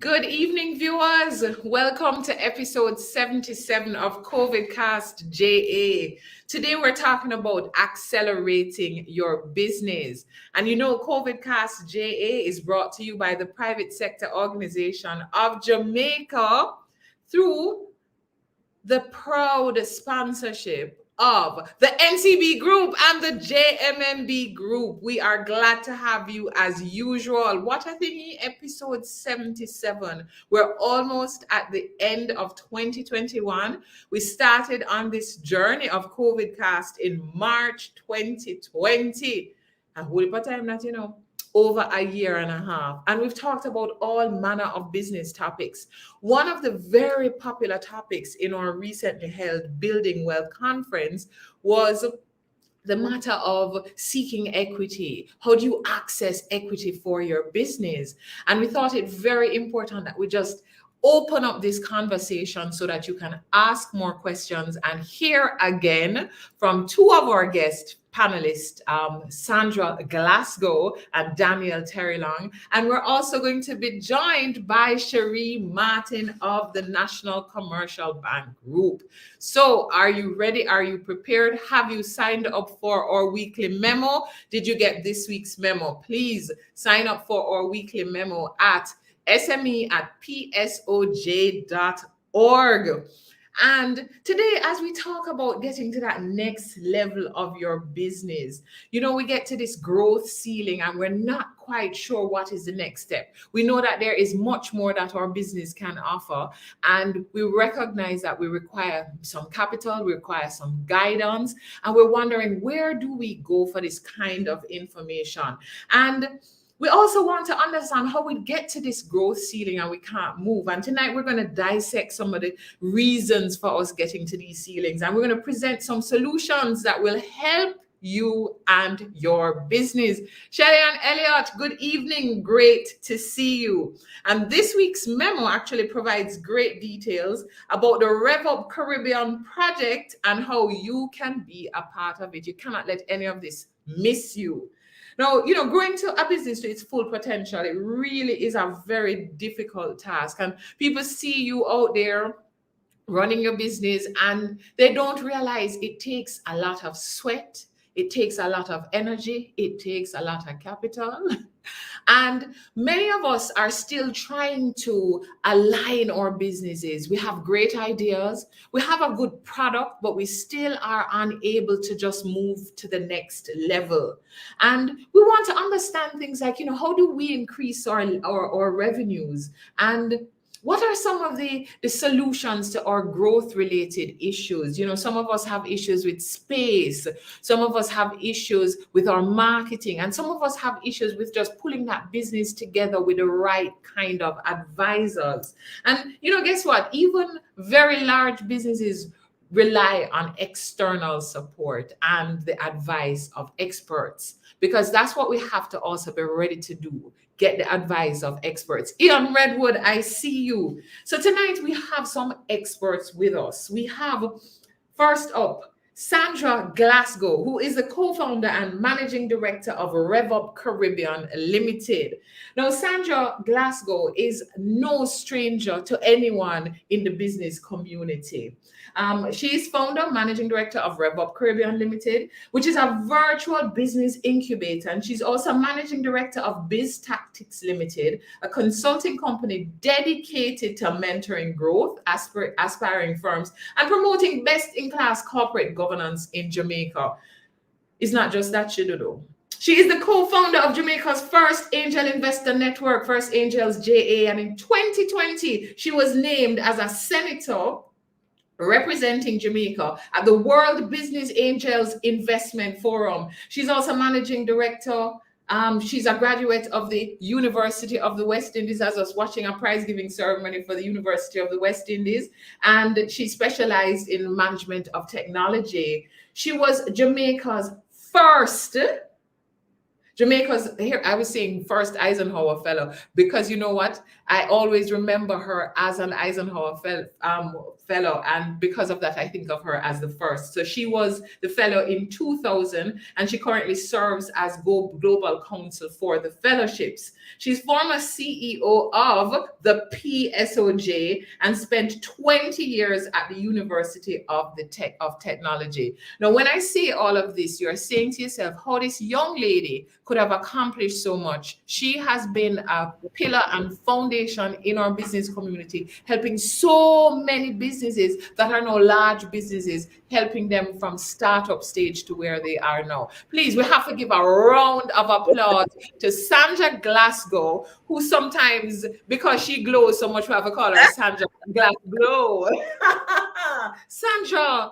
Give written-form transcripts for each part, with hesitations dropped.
Good evening, viewers. Welcome to episode 77 of CovidCastJa. Today, we're talking about accelerating your business. And you know, CovidCastJa is brought to you by the private sector organization of Jamaica through the proud sponsorship of the NCB Group and the JMMB Group. We are glad to have you as usual. What a thingy, episode 77. We're almost at the end of 2021. We started on this journey of CovidCast in March 2020. A whole heap of time that, over a year and a half. And we've talked about all manner of business topics. One of the very popular topics in our recently held Building Wealth conference was the matter of seeking equity. How do you access equity for your business? And we thought it very important that we just open up this conversation so that you can ask more questions and hear again from two of our guest panelists, Sandra Glasgow and Daniel Terrylong. And we're also going to be joined by Cherie Martin of the National Commercial Bank Group. So are you ready? Are you prepared? Have you signed up for our weekly memo? Did you get this week's memo? Please sign up for our weekly memo at sme@psoj.org. And today, as we talk about getting to that next level of your business, we get to this growth ceiling and we're not quite sure what is the next step. We know that there is much more that our business can offer, and we recognize that we require some capital, we require some guidance, and we're wondering, where do we go for this kind of information? And we also want to understand how we get to this growth ceiling and we can't move. And tonight we're going to dissect some of the reasons for us getting to these ceilings. And we're going to present some solutions that will help you and your business. Shelly and Elliot, good evening. Great to see you. And this week's memo actually provides great details about the RevUP Caribbean project and how you can be a part of it. You cannot let any of this miss you. Now, growing to a business to its full potential, it really is a very difficult task. And people see you out there running your business and they don't realize it takes a lot of sweat. It takes a lot of energy. It takes a lot of capital. And many of us are still trying to align our businesses. We have great ideas. We have a good product, but we still are unable to just move to the next level. And we want to understand things like, how do we increase our revenues? And what are some of the solutions to our growth-related issues? Some of us have issues with space. Some of us have issues with our marketing. And some of us have issues with just pulling that business together with the right kind of advisors. And, guess what? Even very large businesses rely on external support and the advice of experts, because that's what we have to also be ready to do. Get the advice of experts. Ian Redwood, I see you. So tonight we have some experts with us. We have, first up, Sandra Glasgow, who is the co-founder and managing director of RevUP Caribbean Limited. Now, Sandra Glasgow is no stranger to anyone in the business community. She is founder, managing director of RevUP Caribbean Limited, which is a virtual business incubator. And she's also managing director of Biz Tactics Limited, a consulting company dedicated to mentoring growth, aspiring firms, and promoting best-in-class corporate governance in Jamaica. It's not just that she do though. She is the co-founder of Jamaica's first angel investor network, First Angels JA. And in 2020, she was named as a senator representing Jamaica at the World Business Angels Investment Forum. She's also managing director. She's a graduate of the University of the West Indies. I was watching a prize-giving ceremony for the University of the West Indies, and she specialized in management of technology. She was Jamaica's first Jamaica's here. I was saying first Eisenhower Fellow because you know what? I always remember her as an Eisenhower Fellow, and because of that, I think of her as the first. So she was the fellow in 2000, and she currently serves as Global Counsel for the fellowships. She's former CEO of the PSOJ and spent 20 years at the University of Technology. Now, when I say all of this, you're saying to yourself how this young lady could have accomplished so much. She has been a pillar and foundation in our business community, helping so many businesses that are now large businesses, helping them from startup stage to where they are now. Please, we have to give a round of applause to Sandra Glasgow, who sometimes, because she glows so much, we have to call her Sandra Glasgow. Sandra,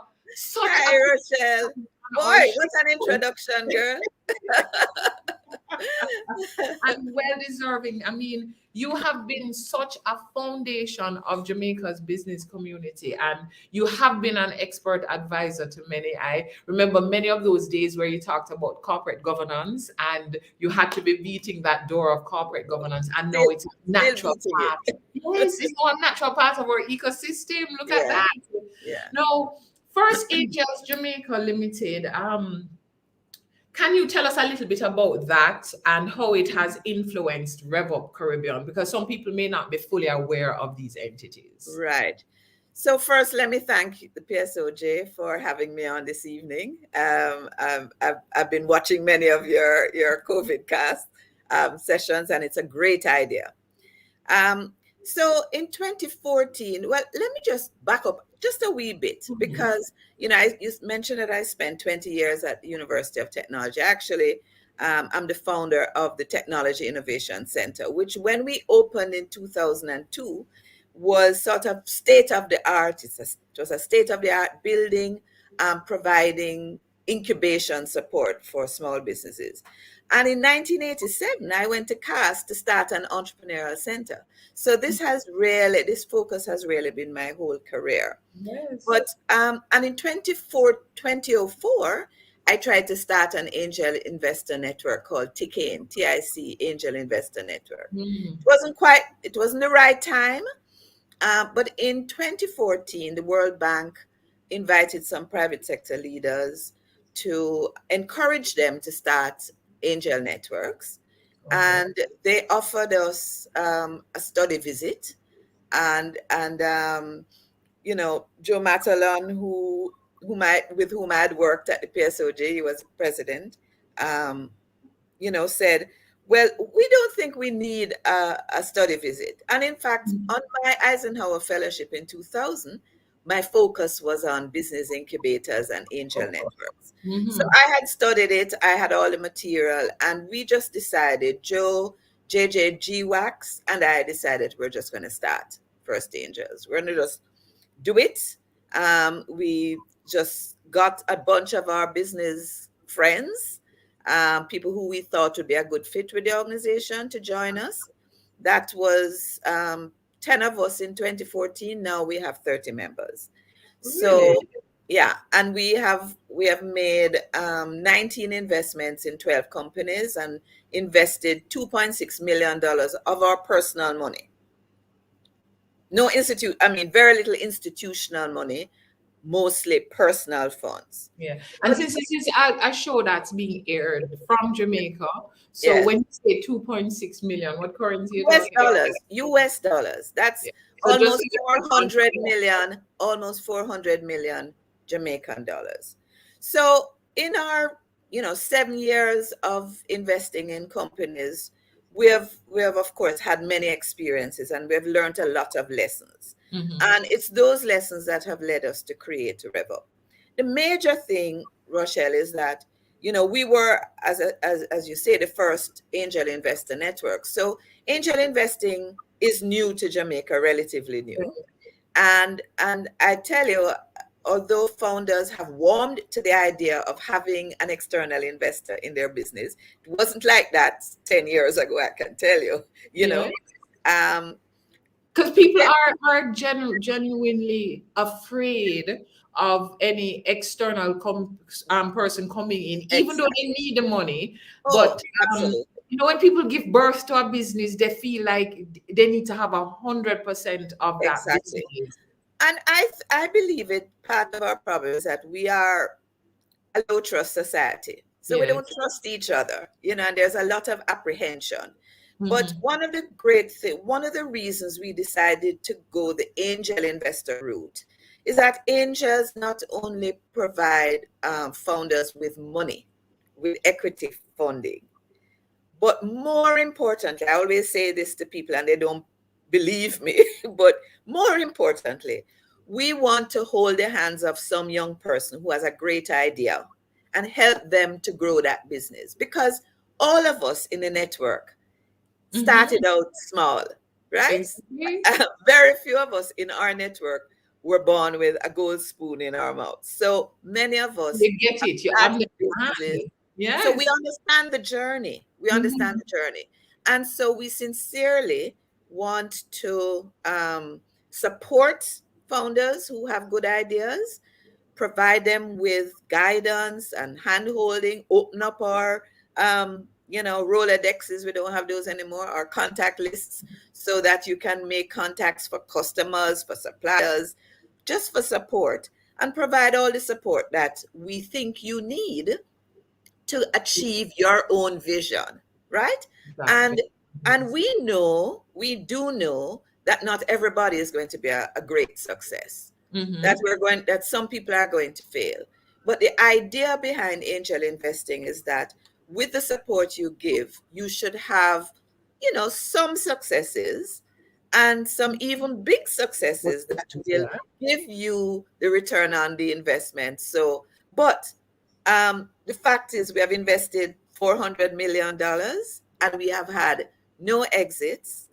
hi, Rochelle. Boy, what an introduction, girl. And well deserving. I mean, you have been such a foundation of Jamaica's business community, and you have been an expert advisor to many. I remember many of those days where you talked about corporate governance, and you had to be beating that door of corporate governance, and now it's a natural part. Yes, it's now a natural part of our ecosystem. Look at that. Yeah. Now, First Angels Jamaica Limited. Can you tell us a little bit about that and how it has influenced RevUP Caribbean? Because some people may not be fully aware of these entities. Right. So first, let me thank the PSOJ for having me on this evening. I've been watching many of your CovidCast sessions, and it's a great idea. So in 2014, well, let me just back up just a wee bit, because, you mentioned that I spent 20 years at the University of Technology. Actually, I'm the founder of the Technology Innovation Center, which when we opened in 2002 was sort of state of the art. It was a state of the art building, providing incubation support for small businesses. And in 1987, I went to CAST to start an entrepreneurial center. So this focus has really been my whole career. Yes. But and in 2004, I tried to start an angel investor network called TIC, Angel Investor Network. It wasn't the right time. But in 2014, the World Bank invited some private sector leaders to encourage them to start angel networks. Okay. And they offered us a study visit, and Joe Matalon, with whom I had worked at the PSOJ, he was president, said, well, we don't think we need a study visit. And in fact, on my Eisenhower Fellowship in 2000, my focus was on business incubators and angel networks. So I had studied it, I had all the material, and we just decided, Joe, JJ, GWAX, and I decided we're just going to start First Angels. We're going to just do it. We just got a bunch of our business friends, people who we thought would be a good fit with the organization, to join us. That was 10 of us in 2014. Now we have 30 members. So really? Yeah, and we have made 19 investments in 12 companies and invested $2.6 million of our personal money. Very little institutional money, mostly personal funds. Yeah. And since this is a show that's being aired from Jamaica, so when you say 2.6 million, what currency is it? US dollars. That's almost 400 million Jamaican dollars. So in our 7 years of investing in companies, we have of course had many experiences, and we have learned a lot of lessons. And it's those lessons that have led us to create RevUP. The major thing, Rochelle, is that we were, as you say, the first angel investor network. So angel investing is new to Jamaica, relatively new. And I tell you, although founders have warmed to the idea of having an external investor in their business, it wasn't like that 10 years ago, I can tell you, Because people are genuinely afraid of any external person coming in, even though they Exactly. need the money. Oh, But absolutely. when people give birth to a business, they feel like they need to have 100% of that Exactly. business. And I believe it, part of our problem is that we are a low trust society. So we don't Yes. trust each other, and there's a lot of apprehension. But Mm-hmm. one of the reasons we decided to go the angel investor route is that angels not only provide founders with money, with equity funding, but more importantly, I always say this to people and they don't believe me, but more importantly, we want to hold the hands of some young person who has a great idea and help them to grow that business. Because all of us in the network Mm-hmm. started out small, right? Exactly. Very few of us in our network were born with a gold spoon in our mouth. So many of us You get have it. You started businesses. understand. So we Yes. understand the journey. We understand Mm-hmm. the journey. And so we sincerely want to support founders who have good ideas, provide them with guidance and hand holding, open up our Rolodexes, we don't have those anymore, our contact lists, so that you can make contacts for customers, for suppliers, just for support, and provide all the support that we think you need to achieve your own vision, right? Exactly. And we do know that not everybody is going to be a great success. Mm-hmm. That some people are going to fail. But the idea behind angel investing is that with the support you give, you should have, some successes and some even big successes that will Yeah. give you the return on the investment. So, but the fact is, we have invested $400 million and we have had no exits.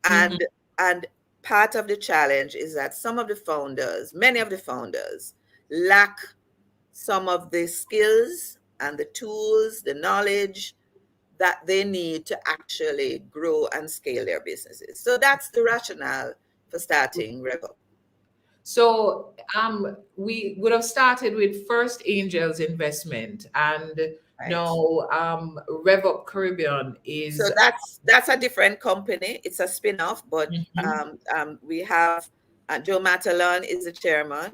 Mm-hmm. And part of the challenge is that many of the founders, lack some of the skills and the tools, the knowledge that they need to actually grow and scale their businesses. So that's the rationale for starting RevUp. So we would have started with First Angels Investment, and Right. now RevUP Caribbean So is. that's a different company. It's a spin-off, but Mhm. we have Joe Matalon is the chairman.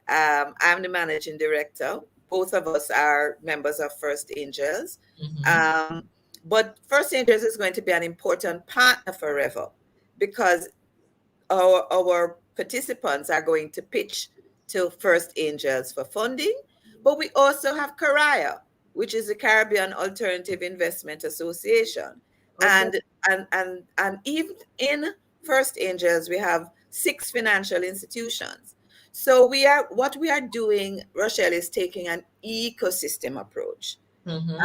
I'm the managing director. Both of us are members of First Angels. Mhm. Um, but First Angels is going to be an important partner for Revo because our participants are going to pitch to First Angels for funding, but we also have CARIA, which is the Caribbean Alternative Investment Association. Okay. And even in First Angels, we have 6 financial institutions. So what we are doing, Rochelle, is taking an ecosystem approach. Mhm.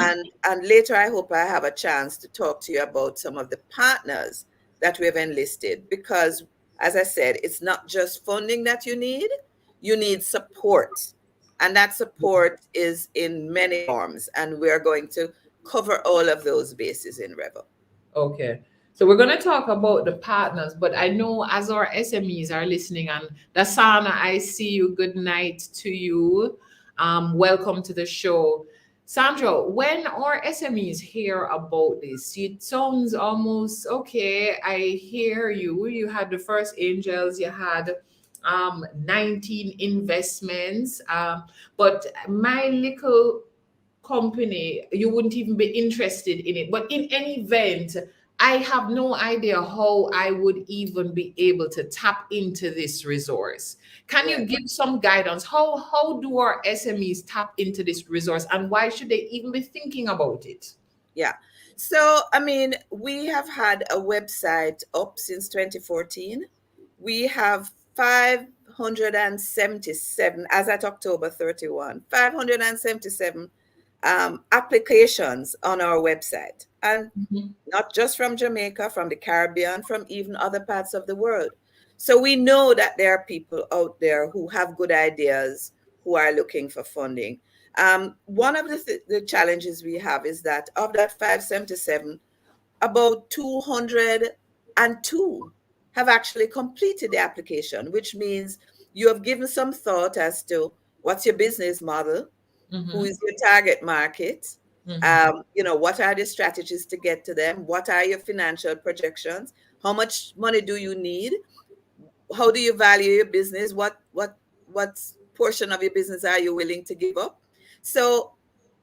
And later, I hope I have a chance to talk to you about some of the partners that we have enlisted because, as I said, it's not just funding that you need support. And that support is in many forms. And we're going to cover all of those bases in Revo. Okay. So we're going to talk about the partners, but I know as our SMEs are listening, and Dasana, I see you. Good night to you. Welcome to the show. Sandra, when our SMEs hear about this, it sounds almost okay. I hear you. You had the First Angels, you had 19 investments, but my little company, you wouldn't even be interested in it. But in any event, I have no idea how I would even be able to tap into this resource. Can Yeah. you give some guidance? How do our SMEs tap into this resource, and why should they even be thinking about it? Yeah. So, I mean, we have had a website up since 2014. We have 577, as at October 31, 577 applications on our website. And Mhm. not just from Jamaica, from the Caribbean, from even other parts of the world. So we know that there are people out there who have good ideas, who are looking for funding. One of the challenges we have is that of that 577, about 202 have actually completed the application, which means you have given some thought as to what's your business model, who is your target market, what are the strategies to get to them, what are your financial projections, how much money do you need, how do you value your business, what portion of your business are you willing to give up. So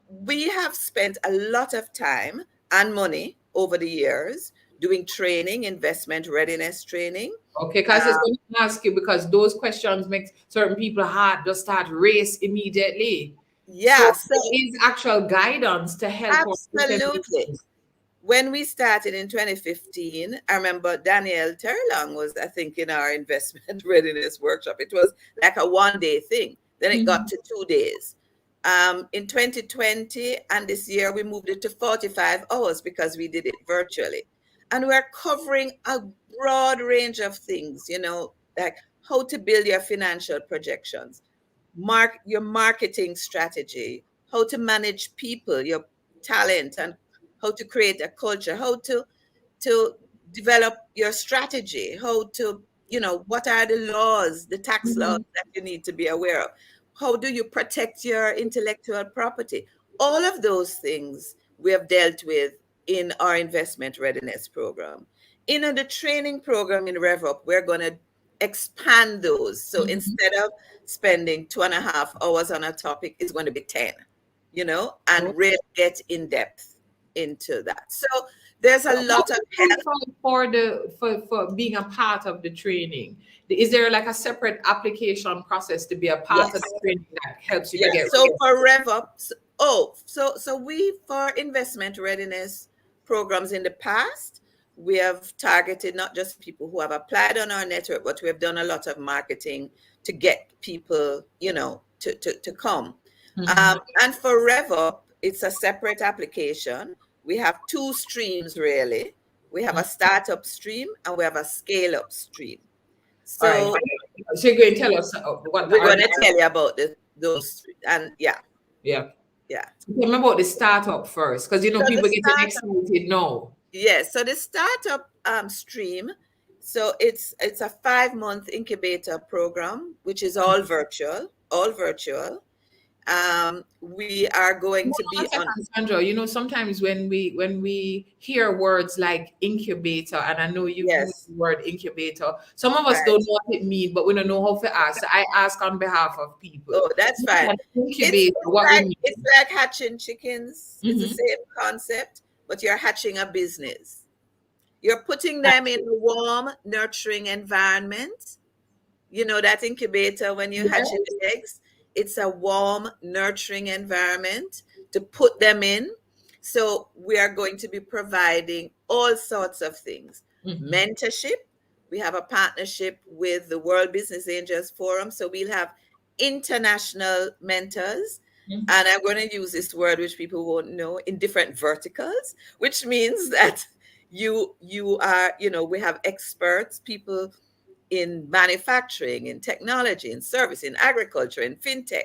we have spent a lot of time and money over the years doing training, investment readiness training. Okay, because I was going to ask you, because those questions make certain people heart just start race immediately. Yeah, so there is actual guidance to help us. Absolutely. When we started in 2015, I remember Danielle Terlong was, I think, in our investment readiness workshop. It was like a one-day thing. Then it got to 2 days. In 2020 and this year, we moved it to 45 hours because we did it virtually. And we're covering a broad range of things, like how to build your financial projections, your marketing strategy, how to manage people, your talent, and how to create a culture, how to develop your strategy, how to, what are the laws, the tax laws that you need to be aware of, how do you protect your intellectual property. All of those things we have dealt with in our investment readiness program. In the training program in RevUP, we're going to expand those. So instead of spending 2.5 hours on a topic, it's going to be 10, and really get in depth into that. So there's a lot of help for being a part of the training. Is there like a separate application process to be a part of the training that helps you to get? So for RevUP, so we, for investment readiness programs in the past, we have targeted not just people who have applied on our network, but we have done a lot of marketing to get people, to come. And for RevUP, it's a separate application. We have 2 streams, really. We have a startup stream and we have a scale-up stream. So, so you're going to tell us what we're going to tell you about those, and yeah. So tell me about the startup first, because people get excited now. Yes, so the startup stream, so it's a 5-month incubator program, which is all virtual. We are going to be on. Sandra, sometimes when we hear words like incubator, and I know you use the word incubator, some of us don't know what it means, but we don't know how to ask. So I ask on behalf of people. Oh, that's fine. Incubator, it's like hatching chickens. It's the same concept, but you're hatching a business. You're putting them in a warm, nurturing environment. That incubator, when you hatch the eggs, it's a warm, nurturing environment to put them in. So we are going to be providing all sorts of things. Mentorship. We have a partnership with the World Business Angels Forum. So we'll have international mentors. And I'm going to use this word, which people won't know, in different verticals, which means that you are, we have experts, people in manufacturing, in technology, in service, in agriculture, in fintech,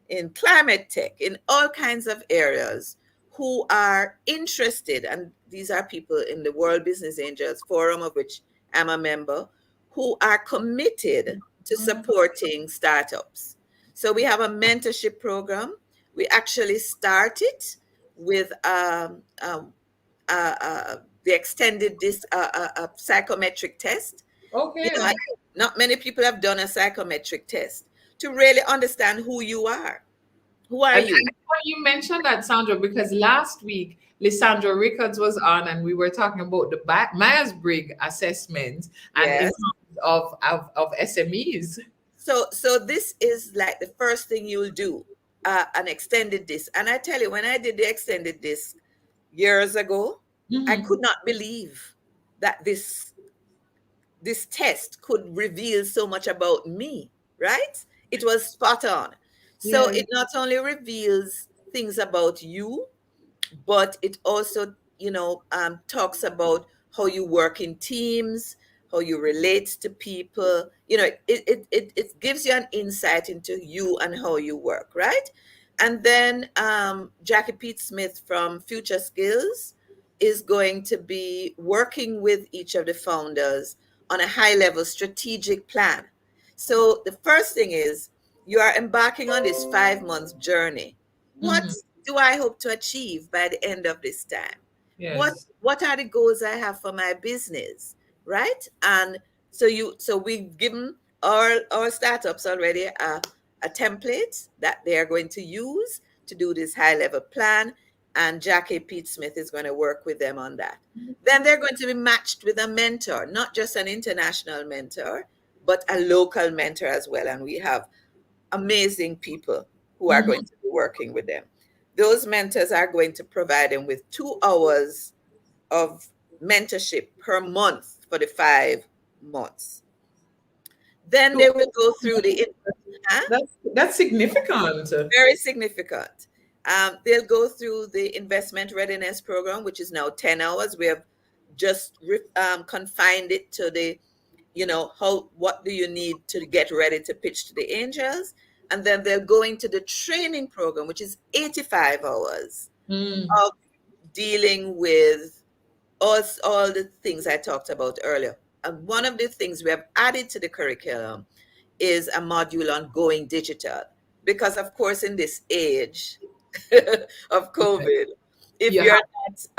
in climate tech, in all kinds of areas who are interested. And these are people in the World Business Angels Forum, of which I'm a member, who are committed to supporting startups. So we have a mentorship program. We actually started with the extended psychometric test. Okay. Not many people have done a psychometric test to really understand who you are. Who are you? You mentioned that, Sandra, because last week Lissandra Rickards was on and we were talking about the Myers-Briggs assessment and of SMEs. So this is like the first thing you'll do, an extended disc. And I tell you, when I did the extended disc years ago, I could not believe that this test could reveal so much about me, right? It was spot on. So it not only reveals things about you, but it also, talks about how you work in teams, how you relate to people. It gives you an insight into you and how you work, right? And then Jackie Pete Smith from Future Skills is going to be working with each of the founders on a high level strategic plan. So the first thing is you are embarking on this 5 month journey. What do I hope to achieve by the end of this time? Yes. What are the goals I have for my business, right? And so we've given our startups already a template that they are going to use to do this high level plan, and Jackie Pete Smith is going to work with them on that. Then they're going to be matched with a mentor, not just an international mentor, but a local mentor as well. And we have amazing people who are going to be working with them. Those mentors are going to provide them with 2 hours of mentorship per month for the 5 months. Then they will go through the That's significant. very significant. They'll go through the investment readiness program, which is now 10 hours. We have just confined it to the, what do you need to get ready to pitch to the angels? And then they're going to the training program, which is 85 hours of dealing with all the things I talked about earlier. And one of the things we have added to the curriculum is a module on going digital. Because, of course, in this age of COVID, if you're not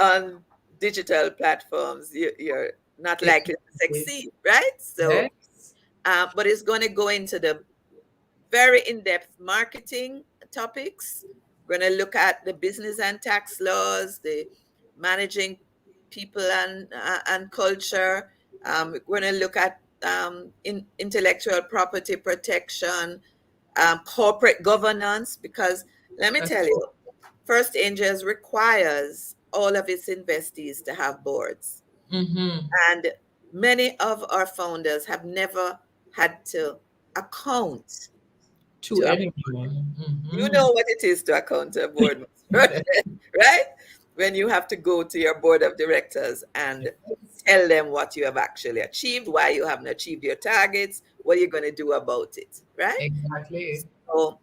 on digital platforms, you're not likely to succeed, right? So, but it's going to go into the very in-depth marketing topics. We're going to look at the business and tax laws, the managing people and culture. We're going to look at intellectual property protection, corporate governance, because let me tell you, First Angels requires all of its investees to have boards. And many of our founders have never had to account to anyone. You know what it is to account to a board, right? When you have to go to your board of directors and tell them what you have actually achieved, why you haven't achieved your targets, what you're going to do about it, right? Exactly. So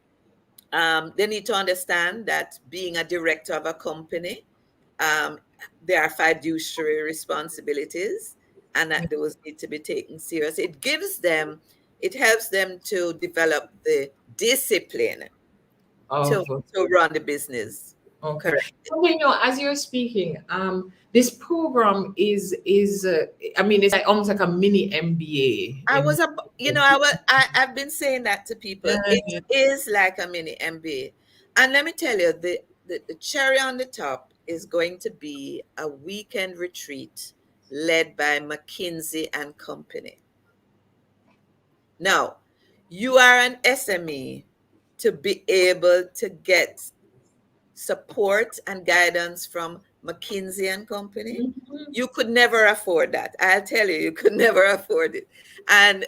they need to understand that being a director of a company, there are fiduciary responsibilities, and that those need to be taken serious. It helps them to develop the discipline to run the business. Okay. Correct. So, as you're speaking, this program is it's like almost like a mini MBA. I've been saying that to people. It is like a mini MBA. And let me tell you, the cherry on the top is going to be a weekend retreat led by McKinsey and Company. Now, you are an SME to be able to get support and guidance from McKinsey and Company. You could never afford that. I'll tell you, you could never afford it. And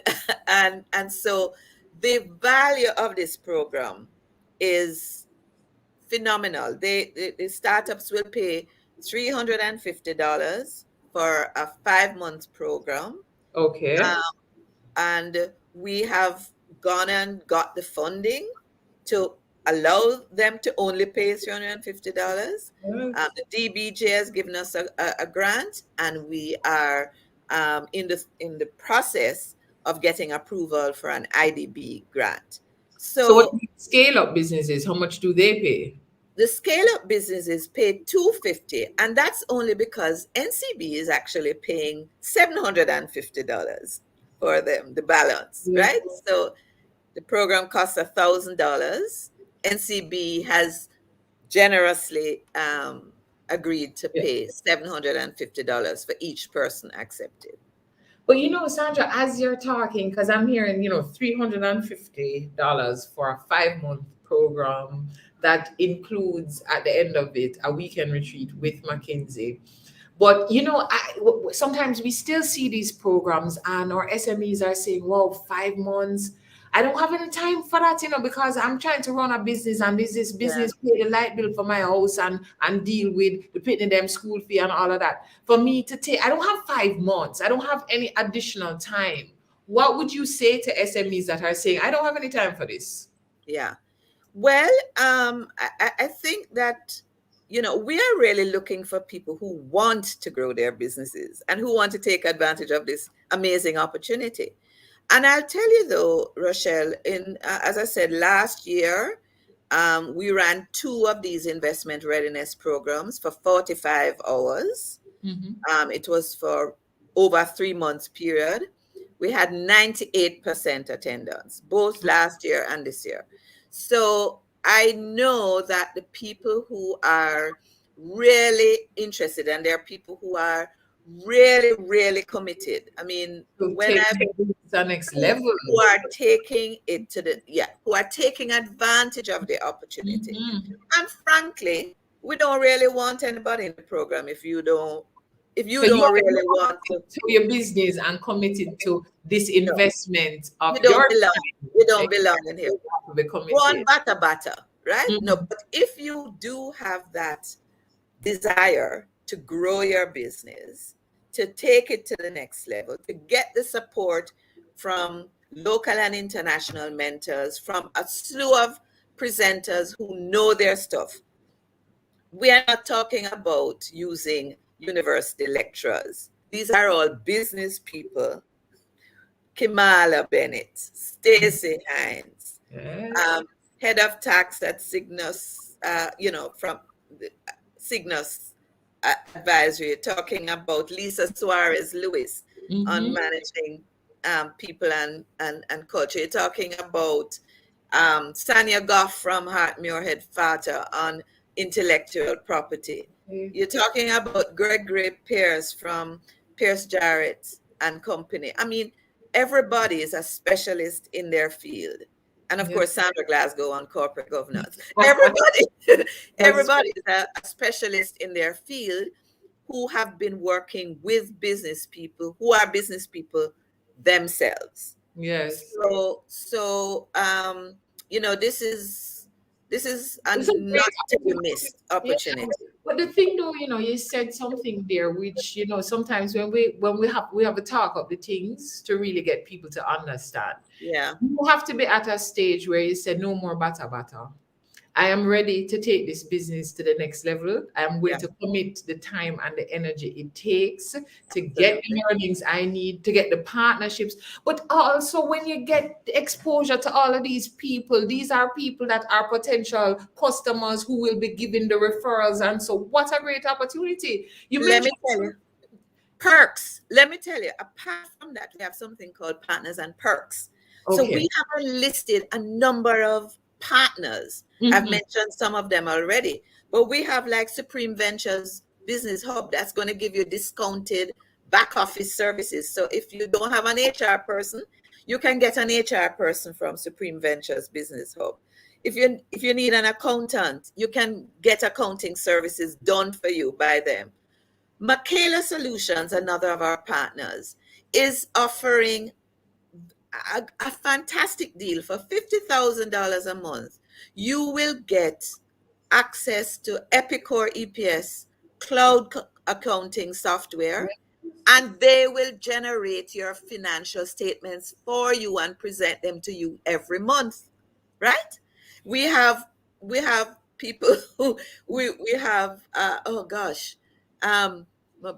so the value of this program is phenomenal. The startups will pay $350 for a 5-month program. Okay. And we have gone and got the funding to allow them to only pay $350. The DBJ has given us a grant, and we are in the process of getting approval for an IDB grant. So what scale-up businesses, how much do they pay? The scale-up businesses pay $250, and that's only because NCB is actually paying $750 for them, the balance, right? So the program costs $1,000. NCB has generously agreed to pay $750 for each person accepted. But Sandra, as you're talking, because I'm hearing, $350 for a 5-month program that includes at the end of it a weekend retreat with McKinsey. But sometimes we still see these programs, and our SMEs are saying, "Well, 5 months. I don't have any time for that, because I'm trying to run a business, and this business pay the light bill for my house and deal with the paying them school fee and all of that. For me to take, I don't have 5 months. I don't have any additional time." What would you say to SMEs that are saying, "I don't have any time for this"? Yeah. Well, I think that we are really looking for people who want to grow their businesses and who want to take advantage of this amazing opportunity. And I'll tell you though, Rochelle, as I said, last year, we ran 2 of these investment readiness programs for 45 hours. It was for over a 3-month period. We had 98% attendance, both last year and this year. So I know that the people who are really interested, and there are people who are really, really committed. I mean, when I the next level, who are taking it to who are taking advantage of the opportunity. And frankly, we don't really want anybody in the program if you don't really want to your business and committed to this investment of you don't your belong. time. You don't belong in here. Go on, bata, right? No, but if you do have that desire to grow your business, to take it to the next level, to get the support from local and international mentors, from a slew of presenters who know their stuff. We are not talking about using university lecturers. These are all business people. Kimala Bennett, Stacey Hines, head of tax at Cygnus, from Cygnus Advisory, talking about Lisa Suarez Lewis on managing people and culture. You're talking about Sanya Goff from Muirhead Fata on intellectual property. You're talking about Gregory Pierce from Pierce Jarrett and Company. I mean, everybody is a specialist in their field. And of course, Sandra Glasgow on corporate governance. Everybody is a specialist in their field who have been working with business people who are business people themselves. Yes. So this is a not to be missed opportunity. Yeah. But the thing though, you said something there, which, sometimes when we have a talk of the things to really get people to understand. Yeah. You have to be at a stage where you say no more bata. I am ready to take this business to the next level. I am willing to commit the time and the energy it takes to get the learnings I need, to get the partnerships. But also when you get exposure to all of these people, these are people that are potential customers who will be giving the referrals. And so what a great opportunity. Let me tell you. Perks. Let me tell you, apart from that, we have something called partners and perks. Okay. So we have listed a number of partners. I've mentioned some of them already, but we have like Supreme Ventures Business Hub that's going to give you discounted back office services. So if you don't have an HR person, you can get an HR person from Supreme Ventures Business Hub. If you need an accountant, you can get accounting services done for you by them. Michaela Solutions, another of our partners, is offering a fantastic deal. For $50,000 a month. You will get access to Epicor EPS cloud accounting software, and they will generate your financial statements for you and present them to you every month, right? We have people who we have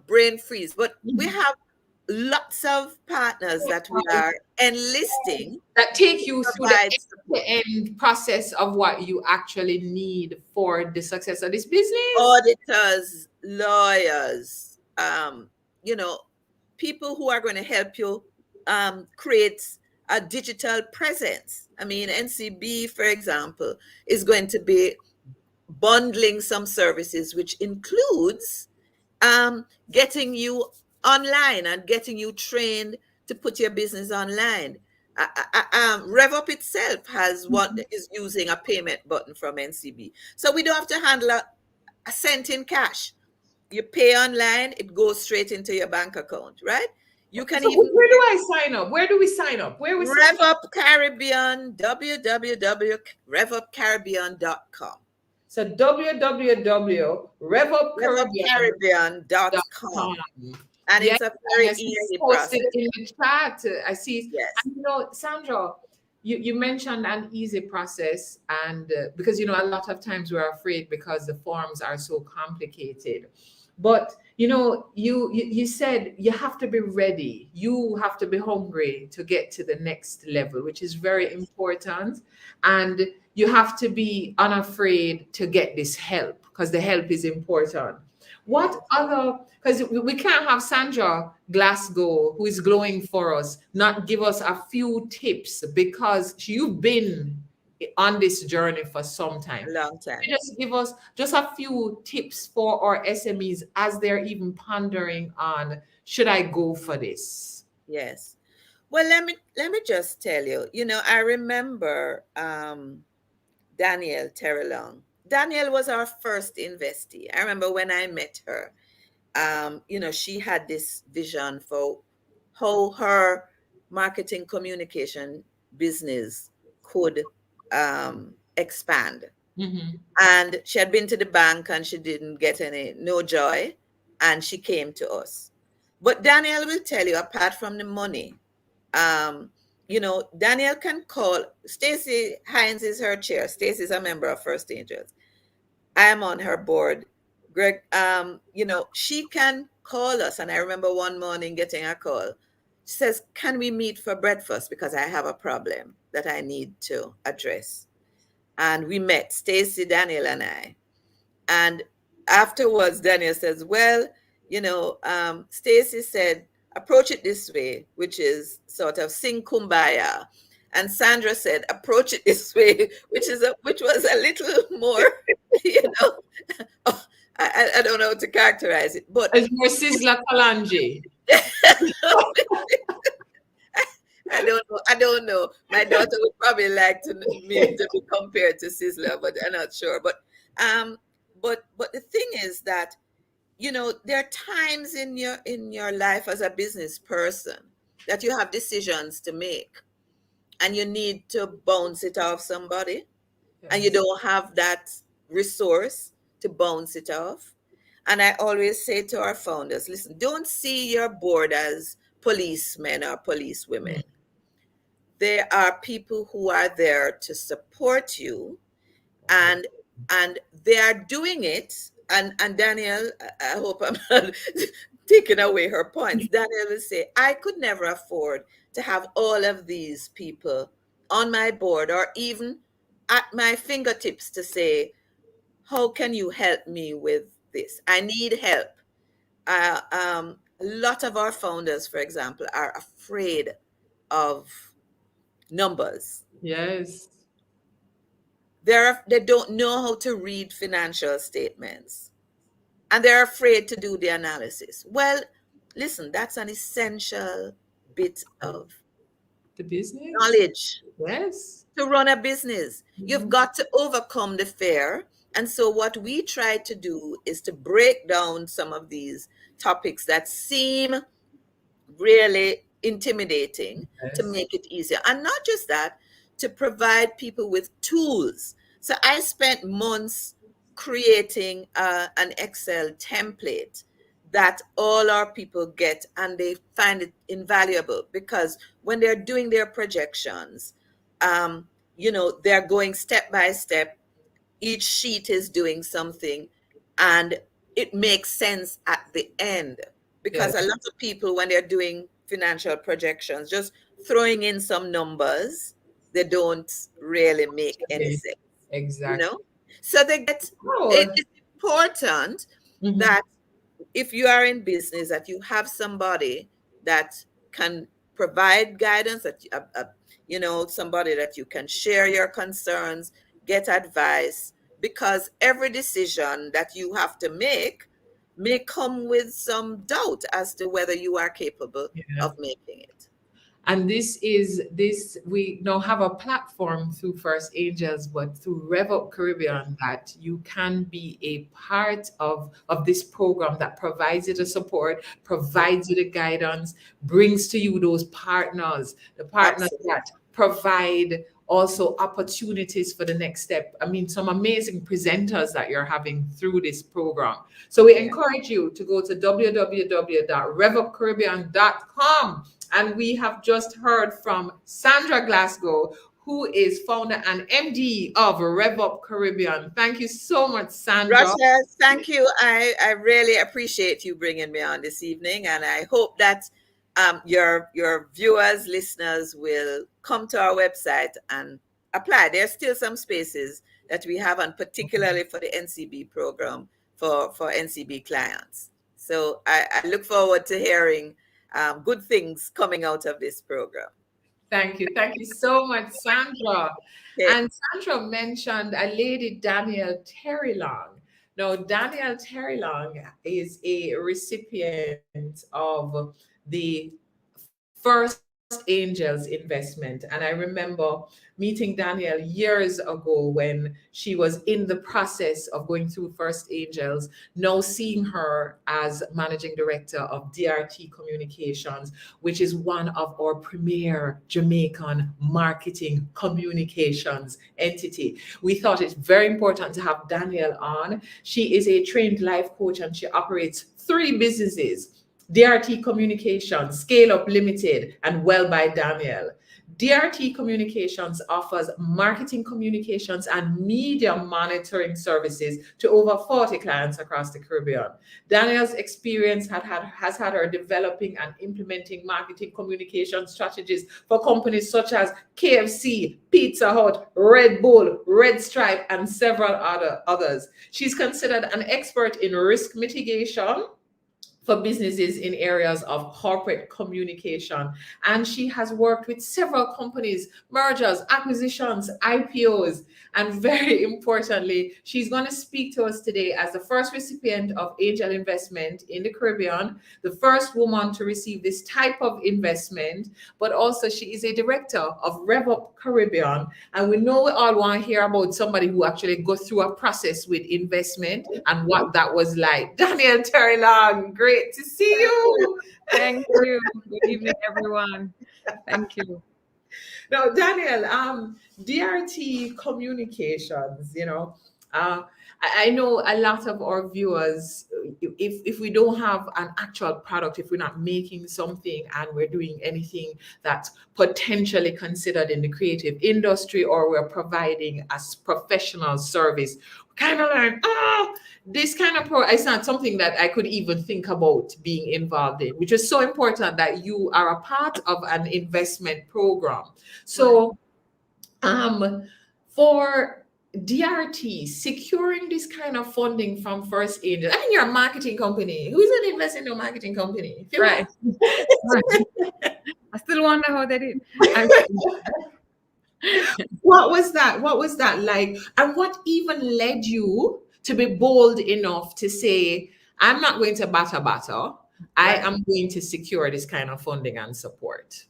brain freeze, but we have lots of partners that we are enlisting that take you through the end process of what you actually need for the success of this business. Auditors, lawyers, people who are going to help you create a digital presence. I mean, NCB, for example, is going to be bundling some services, which includes getting you online and getting you trained to put your business online. RevUP itself is using a payment button from NCB. So we don't have to handle a cent in cash. You pay online, it goes straight into your bank account, right? You can where do I sign up? Where do we sign up? Where we RevUP Caribbean, www.revupcaribbean.com. So www.revupcaribbean.com. And it's a very easy process. In the chat, I see. Yes. And Sandra, you mentioned an easy process, and because a lot of times we're afraid because the forms are so complicated. But you said you have to be ready. You have to be hungry to get to the next level, which is very important. And you have to be unafraid to get this help, because the help is important. What other, because we can't have Sandra Glasgow, who is glowing for us, not give us a few tips, because you've been on this journey for some time. A long time. Just give us just a few tips for our SMEs as they're even pondering on, should I go for this? Yes. Well, let me just tell you, I remember Danielle Terrelong. Danielle was our first investee. I remember when I met her, she had this vision for how her marketing communication business could expand. Mm-hmm. And she had been to the bank and she didn't get no joy. And she came to us. But Danielle will tell you, apart from the money, Danielle can call. Stacy Hines is her chair. Stacy is a member of First Angels. I am on her board. Greg, she can call us. And I remember one morning getting a call. She says, can we meet for breakfast? Because I have a problem that I need to address. And we met, Stacy, Daniel, and I. And afterwards, Daniel says, well, Stacy said, approach it this way, which is sort of sing kumbaya. And Sandra said, approach it this way, which was a little more, I don't know how to characterize it, but it's more Sizzla Kalanji. I don't know. My daughter would probably like me to be compared to Sizzla, but I'm not sure. But the thing is that, there are times in your life as a business person that you have decisions to make, and you need to bounce it off somebody, yes. And you don't have that resource to bounce it off. And I always say to our founders, listen, don't see your board as policemen or policewomen. Mm-hmm. There are people who are there to support you, and they are doing it. And Danielle, I hope I'm not taking away her points. Danielle will say, I could never afford to have all of these people on my board or even at my fingertips to say, how can you help me with this? I need help. A lot of our founders, for example, are afraid of numbers. Yes. They don't know how to read financial statements, and they're afraid to do the analysis. Well, listen, that's an essential bit of the business knowledge. Yes. To run a business. Mm-hmm. You've got to overcome the fear. And so what we try to do is to break down some of these topics that seem really intimidating, yes, to make it easier. And not just that, to provide people with tools. So I spent months creating an Excel template that all our people get, and they find it invaluable, because when they're doing their projections, they're going step by step. Each sheet is doing something, and it makes sense at the end. Because yes, a lot of people, when they're doing financial projections, just throwing in some numbers, they don't really make any sense. Exactly. So they get, it's important, mm-hmm, that if you are in business, that you have somebody that can provide guidance, that somebody that you can share your concerns, get advice, because every decision that you have to make may come with some doubt as to whether you are capable, yeah, of making it. And we now have a platform through First Angels, but through RevUP Caribbean, that you can be a part of this program that provides you the support, provides you the guidance, brings to you those partners, the partners, absolutely, that provide also opportunities for the next step. I mean, some amazing presenters that you're having through this program. So we, yeah, encourage you to go to www.revupcaribbean.com. And we have just heard from Sandra Glasgow, who is founder and MD of RevUP Caribbean. Thank you so much, Sandra. Russia, thank you. I really appreciate you bringing me on this evening, and I hope that your viewers, listeners will come to our website and apply. There's still some spaces that we have, and particularly for the NCB program for NCB clients. So I look forward to hearing good things coming out of this program. Thank you. Thank you so much, Sandra. Okay. And Sandra mentioned a lady, Danielle Terrylong. Now, Danielle Terrylong is a recipient of the First Angels investment. And I remember meeting Danielle years ago when she was in the process of going through First Angels, now seeing her as managing director of DRT Communications, which is one of our premier Jamaican marketing communications entity. We thought it's very important to have Danielle on. She is a trained life coach and she operates 3 businesses: DRT Communications, Scale Up Limited, and Well by Danielle. DRT Communications offers marketing communications and media monitoring services to over 40 clients across the Caribbean. Danielle's experience has had her developing and implementing marketing communication strategies for companies such as KFC, Pizza Hut, Red Bull, Red Stripe, and several others. She's considered an expert in risk mitigation for businesses in areas of corporate communication. And she has worked with several companies, mergers, acquisitions, IPOs, and very importantly, she's going to speak to us today as the first recipient of angel investment in the Caribbean, the first woman to receive this type of investment, but also she is a director of RevUP Caribbean. And we know we all want to hear about somebody who actually goes through a process with investment and what that was like. Danielle Terrylong, great to see you. Thank you. Good evening, everyone. Thank you. Now, Danielle, DRT Communications, I know a lot of our viewers, if we don't have an actual product, if we're not making something and we're doing anything that's potentially considered in the creative industry, or we're providing a professional service, kind of like, this kind of it's not something that I could even think about being involved in, which is so important that you are a part of an investment program. So for DRT, securing this kind of funding from First Angel, I mean, you're a marketing company. Who's going to invest in a marketing company? Right. I still wonder how they did. What was that like? And what even led you to be bold enough to say, I'm not going to batter. I am going to secure this kind of funding and support?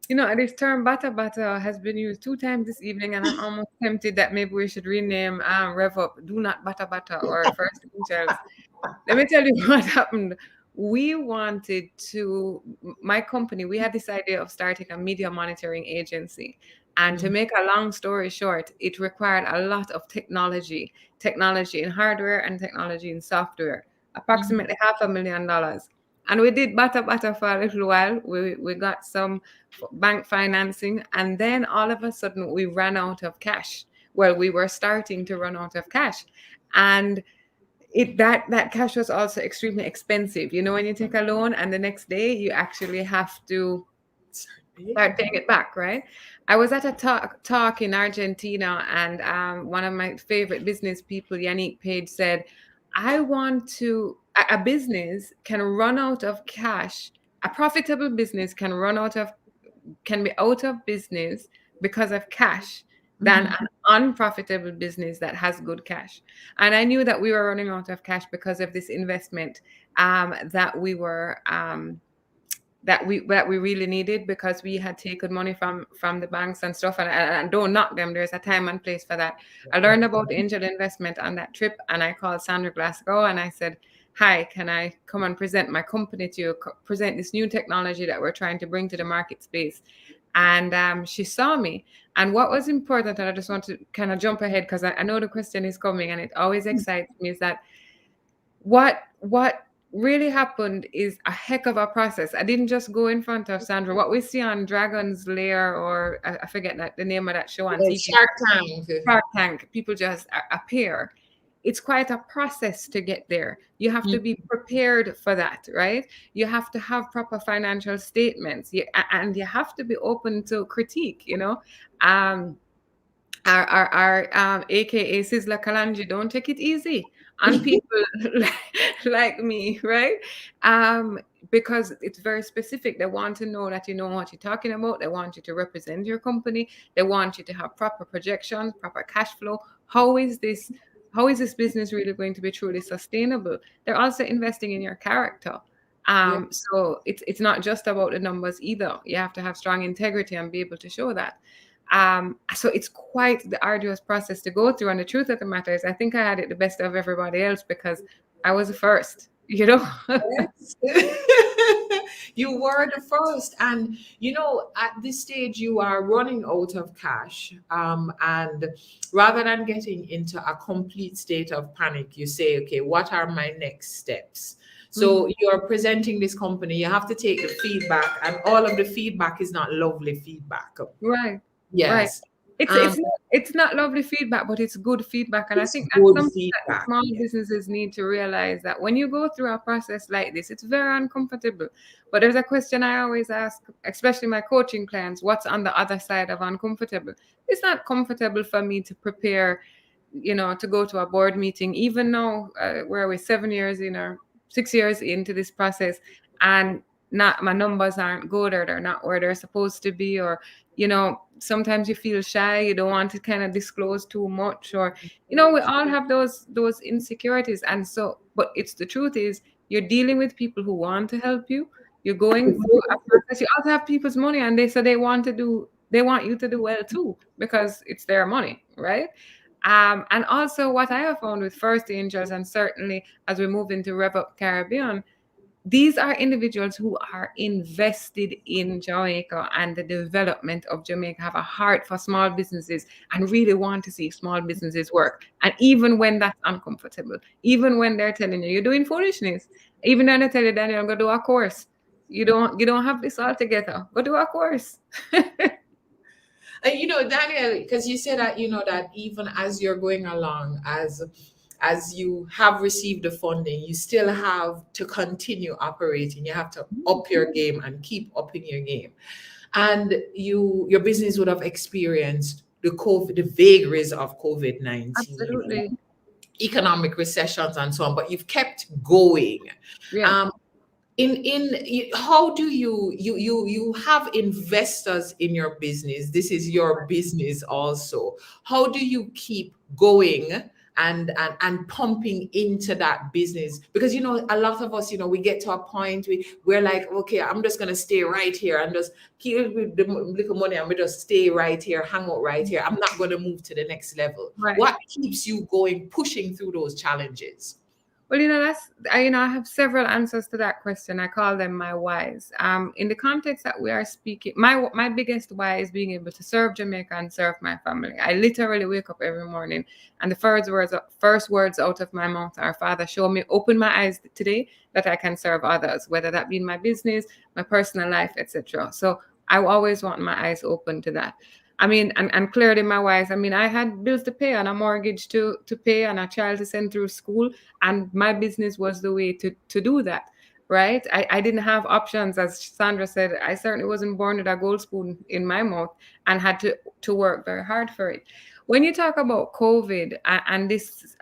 This term batter has been used 2 times this evening, and I'm almost tempted that maybe we should rename RevUP Do Not Batter or First Angels. Let me tell you what happened. We wanted to, my company, we had this idea of starting a media monitoring agency. And to make a long story short, it required a lot of technology in hardware and technology in software, approximately $500,000. And we did batter for a little while. We got some bank financing, and then all of a sudden we ran out of cash. Well, we were starting to run out of cash, and that cash was also extremely expensive. When you take a loan and the next day you actually have to start paying it back, right? I was at a talk in Argentina, and one of my favorite business people, Yannick Page, said, a business can run out of cash. A profitable business can be out of business because of cash than an unprofitable business that has good cash. And I knew that we were running out of cash because of this investment that we were that we really needed, because we had taken money from the banks and stuff, and don't knock them. There's a time and place for that. I learned about angel investment on that trip, and I called Sandra Glasgow and I said, hi, can I come and present my company to you, present this new technology that we're trying to bring to the market space? And she saw me. And what was important, and I just want to kind of jump ahead because I know the question is coming and it always excites me, is that what really happened is a heck of a process. I didn't just go in front of Sandra. What we see on Dragon's Lair, or I forget the name of that show on TV. Shark Tank. Shark Tank. People just appear. It's quite a process to get there. You have to be prepared for that, right? You have to have proper financial statements, and you have to be open to critique. You know, our AKA Sizzla Kalanji, don't take it easy on people like me, right? Because it's very specific. They want to know that you know what you're talking about. They want you to represent your company. They want you to have proper projections, proper cash flow. How is this business really going to be truly sustainable? They're also investing in your character. So it's not just about the numbers either. You have to have strong integrity and be able to show that. So it's quite the arduous process to go through. And the truth of the matter is, I think I had it the best of everybody else because I was the first, you know. You were the first. And, you know, at this stage, you are running out of cash. And rather than getting into a complete state of panic, you say, okay, what are my next steps? So you're presenting this company, you have to take the feedback, and all of the feedback is not lovely feedback. Right. Yes. Right. It's not lovely feedback, but it's good feedback. And I think that's something that small businesses need to realize, that when you go through a process like this, it's very uncomfortable. But there's a question I always ask, especially my coaching clients: what's on the other side of uncomfortable? It's not comfortable for me to prepare, you know, to go to a board meeting, even though we're 7 years in or 6 years into this process, and my numbers aren't good, or they're not where they're supposed to be, or, you know, sometimes you feel shy, you don't want to kind of disclose too much, or, you know, we all have those insecurities. And so, but the truth is, you're dealing with people who want to help you. You're going through a process. You also have people's money, and they want you to do well too, because it's their money, right? And also, what I have found with First Angels, and certainly as we move into RevUP Caribbean, these are individuals who are invested in Jamaica and the development of Jamaica, have a heart for small businesses, and really want to see small businesses work. And even when that's uncomfortable, even when they're telling you you're doing foolishness, even when they tell you, Daniel, go do a course. You don't have this all together. Go do a course. You know, Daniel, because you said that, you know, that even as you're going along, as you have received the funding, you still have to continue operating. You have to up your game and keep upping your game. And your business would have experienced the vagaries of COVID-19. Absolutely. Economic recessions and so on, but you've kept going. Yeah. How do you have investors in your business? This is your business also. How do you keep going and pumping into that business? Because, you know, a lot of us, you know, we get to a point we're like, okay, I'm just gonna stay right here and just keep with the little money, and we just stay right here, hang out right here. I'm not gonna move to the next level. Right. What keeps you going, pushing through those challenges? Well, you know, I have several answers to that question. I call them my whys. In the context that we are speaking, my biggest why is being able to serve Jamaica and serve my family. I literally wake up every morning, and the first words out of my mouth are, Father, show me, open my eyes today that I can serve others, whether that be in my business, my personal life, etc. So I always want my eyes open to that. I mean, and clearly my wise, I mean, I had bills to pay and a mortgage to pay and a child to send through school, and my business was the way to do that, right? I didn't have options. As Sandra said, I certainly wasn't born with a gold spoon in my mouth, and had to work very hard for it. When you talk about COVID and this,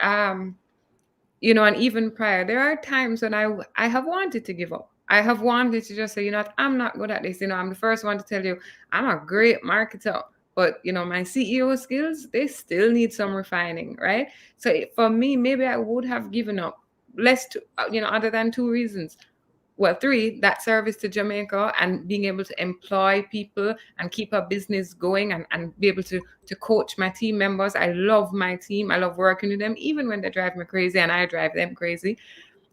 you know, and even prior, there are times when I have wanted to give up. I have wanted to just say, you know what, I'm not good at this. You know, I'm the first one to tell you, I'm a great marketer. But, you know, my CEO skills, they still need some refining, right? So for me, maybe I would have given up other than 2 reasons. Well, 3, that service to Jamaica and being able to employ people and keep a business going and be able to coach my team members. I love my team. I love working with them, even when they drive me crazy and I drive them crazy.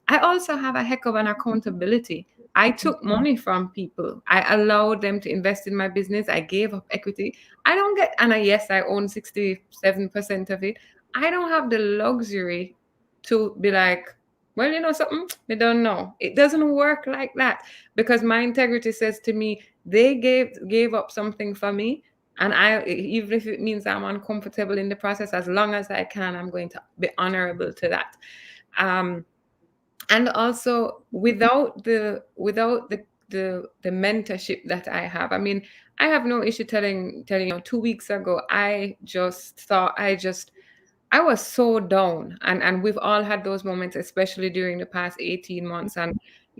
I also have a heck of an accountability. I took money from people. I allowed them to invest in my business. I gave up equity. I own 67% of it. I don't have the luxury to be like, Well, you know something? I don't know. It doesn't work like that, because my integrity says to me, they gave up something for me, and I, even if it means I'm uncomfortable in the process, as long as I can, I'm going to be honorable to that. And also, without the mentorship that I have, I mean, I have no issue telling you, 2 weeks ago, I was so down, and we've all had those moments, especially during the past 18 months. And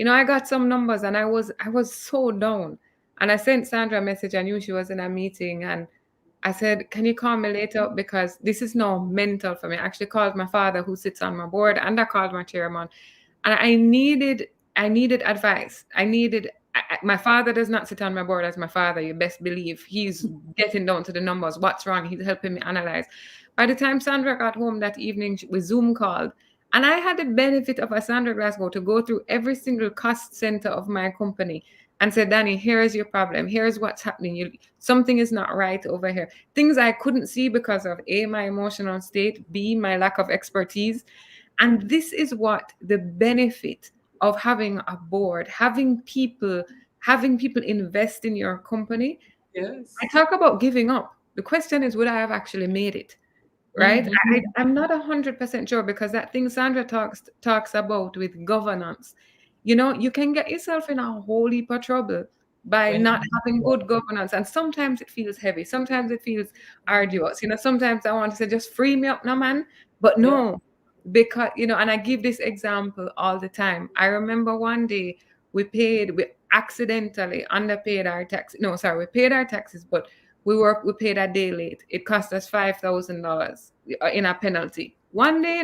I got some numbers, and I was so down. And I sent Sandra a message. I knew she was in a meeting, and I said, "Can you call me later? Because this is now mental for me." I actually called my father, who sits on my board, and I called my chairman, and I needed advice. My father does not sit on my board as my father. You best believe he's getting down to the numbers. What's wrong? He's helping me analyze. By the time Sandra got home that evening, we Zoom called. And I had the benefit of a Sandra Glasgow to go through every single cost center of my company and say, "Danny, here's your problem. Here's what's happening. Something is not right over here." Things I couldn't see because of A, my emotional state, B, my lack of expertise. And this is what the benefit of having a board, having people invest in your company. Yes. I talk about giving up. The question is, would I have actually made it? Right? I'm not 100% sure, because that thing Sandra talks about with governance, you can get yourself in a whole heap of trouble by When not having good governance. And sometimes it feels heavy. Sometimes it feels arduous. Sometimes I want to say, just free me up now, man. But no, because, and I give this example all the time. I remember one day we accidentally underpaid our tax. No, sorry, we paid our taxes, but we paid a day late. It cost us $5,000 in a penalty. One day,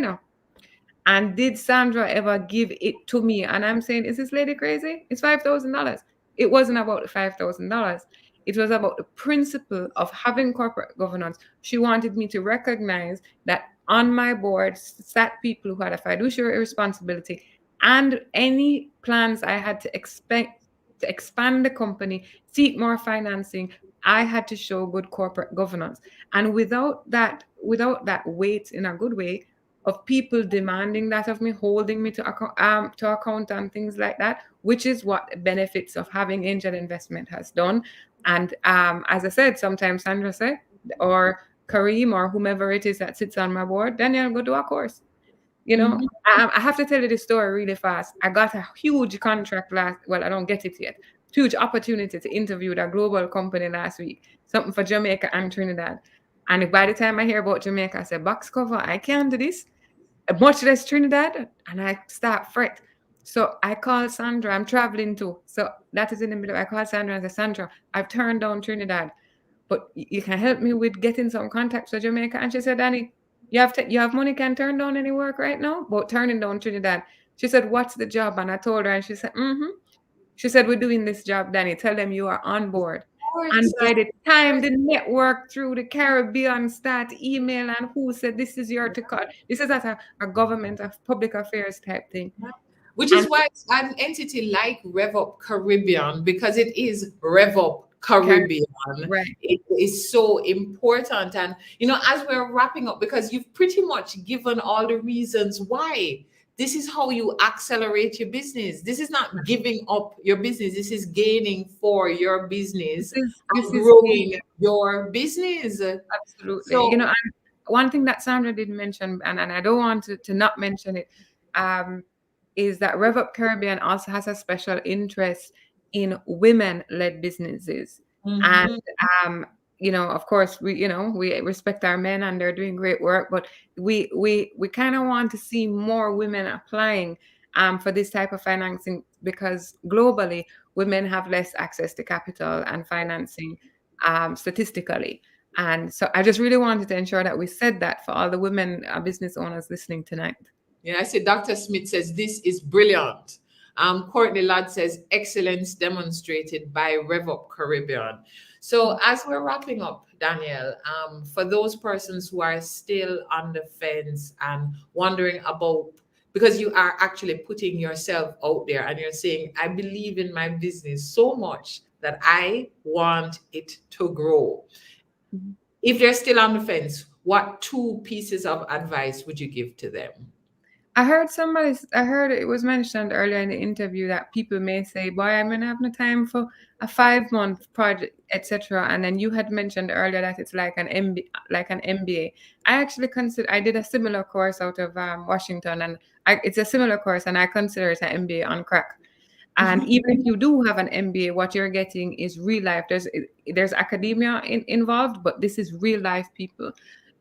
And did Sandra ever give it to me? And I'm saying, is this lady crazy? It's $5,000. It wasn't about the $5,000. It was about the principle of having corporate governance. She wanted me to recognize that on my board sat people who had a fiduciary responsibility, and any plans I had to expand the company, seek more financing, I had to show good corporate governance. And without that weight, in a good way, of people demanding that of me, holding me to account and things like that, which is what the benefits of having angel investment has done. And as I said, sometimes Sandra said, or Kareem, or whomever it is that sits on my board, Daniel, go do a course. I have to tell you this story really fast. I got a huge contract I don't get it yet. Huge opportunity to interview a global company last week, something for Jamaica and Trinidad. And by the time I hear about Jamaica, I said, box cover, I can't do this. Much less Trinidad. And I start fret. So I call Sandra. I'm traveling too. So that is in the middle. I call Sandra and say, "Sandra, I've turned down Trinidad, but you can help me with getting some contacts for Jamaica." And she said, "Danny, you have money, can turn down any work right now, but turning down Trinidad." She said, "What's the job?" And I told her, and she said, She said, "We're doing this job, Danny. Tell them you are on board." And by the time the network through the Caribbean start email, and who said, "This is your to cut." This is at a government of public affairs type thing. Which is why it's an entity like RevUP Caribbean, because it is RevUP Caribbean. Right. It is so important. And, as we're wrapping up, because you've pretty much given all the reasons why. This is how you accelerate your business. This is not giving up your business. This is gaining for your business and growing your business. Absolutely. So, and one thing that Sandra didn't mention, and I don't want to not mention it, is that RevUP Caribbean also has a special interest in women-led businesses. And of course, we respect our men, and they're doing great work, but we kind of want to see more women applying for this type of financing, because globally women have less access to capital and financing statistically. And so I just really wanted to ensure that we said that for all the women business owners listening tonight. Yeah, I see Dr. Smith says this is brilliant. Courtney Ladd says excellence demonstrated by RevUP Caribbean. So as we're wrapping up, Daniel, for those persons who are still on the fence and wondering about, because you are actually putting yourself out there and you're saying, "I believe in my business so much that I want it to grow." If they're still on the fence, what 2 pieces of advice would you give to them? I heard it was mentioned earlier in the interview that people may say, boy, I'm going to have no time for a 5-month project, etc. And then you had mentioned earlier that it's like an MBA. I actually I did a similar course out of Washington, and it's a similar course, and I consider it an MBA on crack. And even if you do have an MBA, what you're getting is real life. There's academia involved, but this is real life people.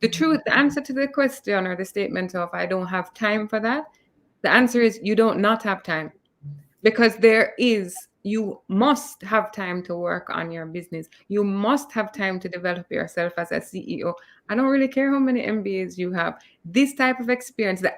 The answer to the question or the statement of I don't have time for that, the answer is you don't not have time, because you must have time to work on your business. You must have time to develop yourself as a CEO. I don't really care how many MBAs you have. This type of experience, the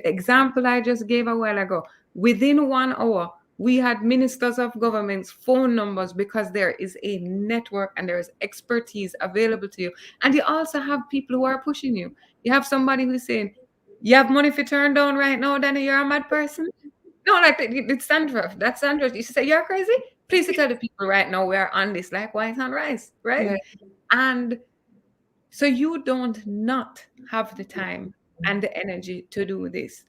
example I just gave a while ago, within 1 hour, we had ministers of government's phone numbers because there is a network and there is expertise available to you. And you also have people who are pushing you. You have somebody who's saying, you have money to turn down right now, Danny, you're a mad person. No, like it's Sandra. That's Sandra. You say you're crazy. Please tell the people right now we are on this like wine and rice, right? Yeah. And so you don't not have the time and the energy to do this.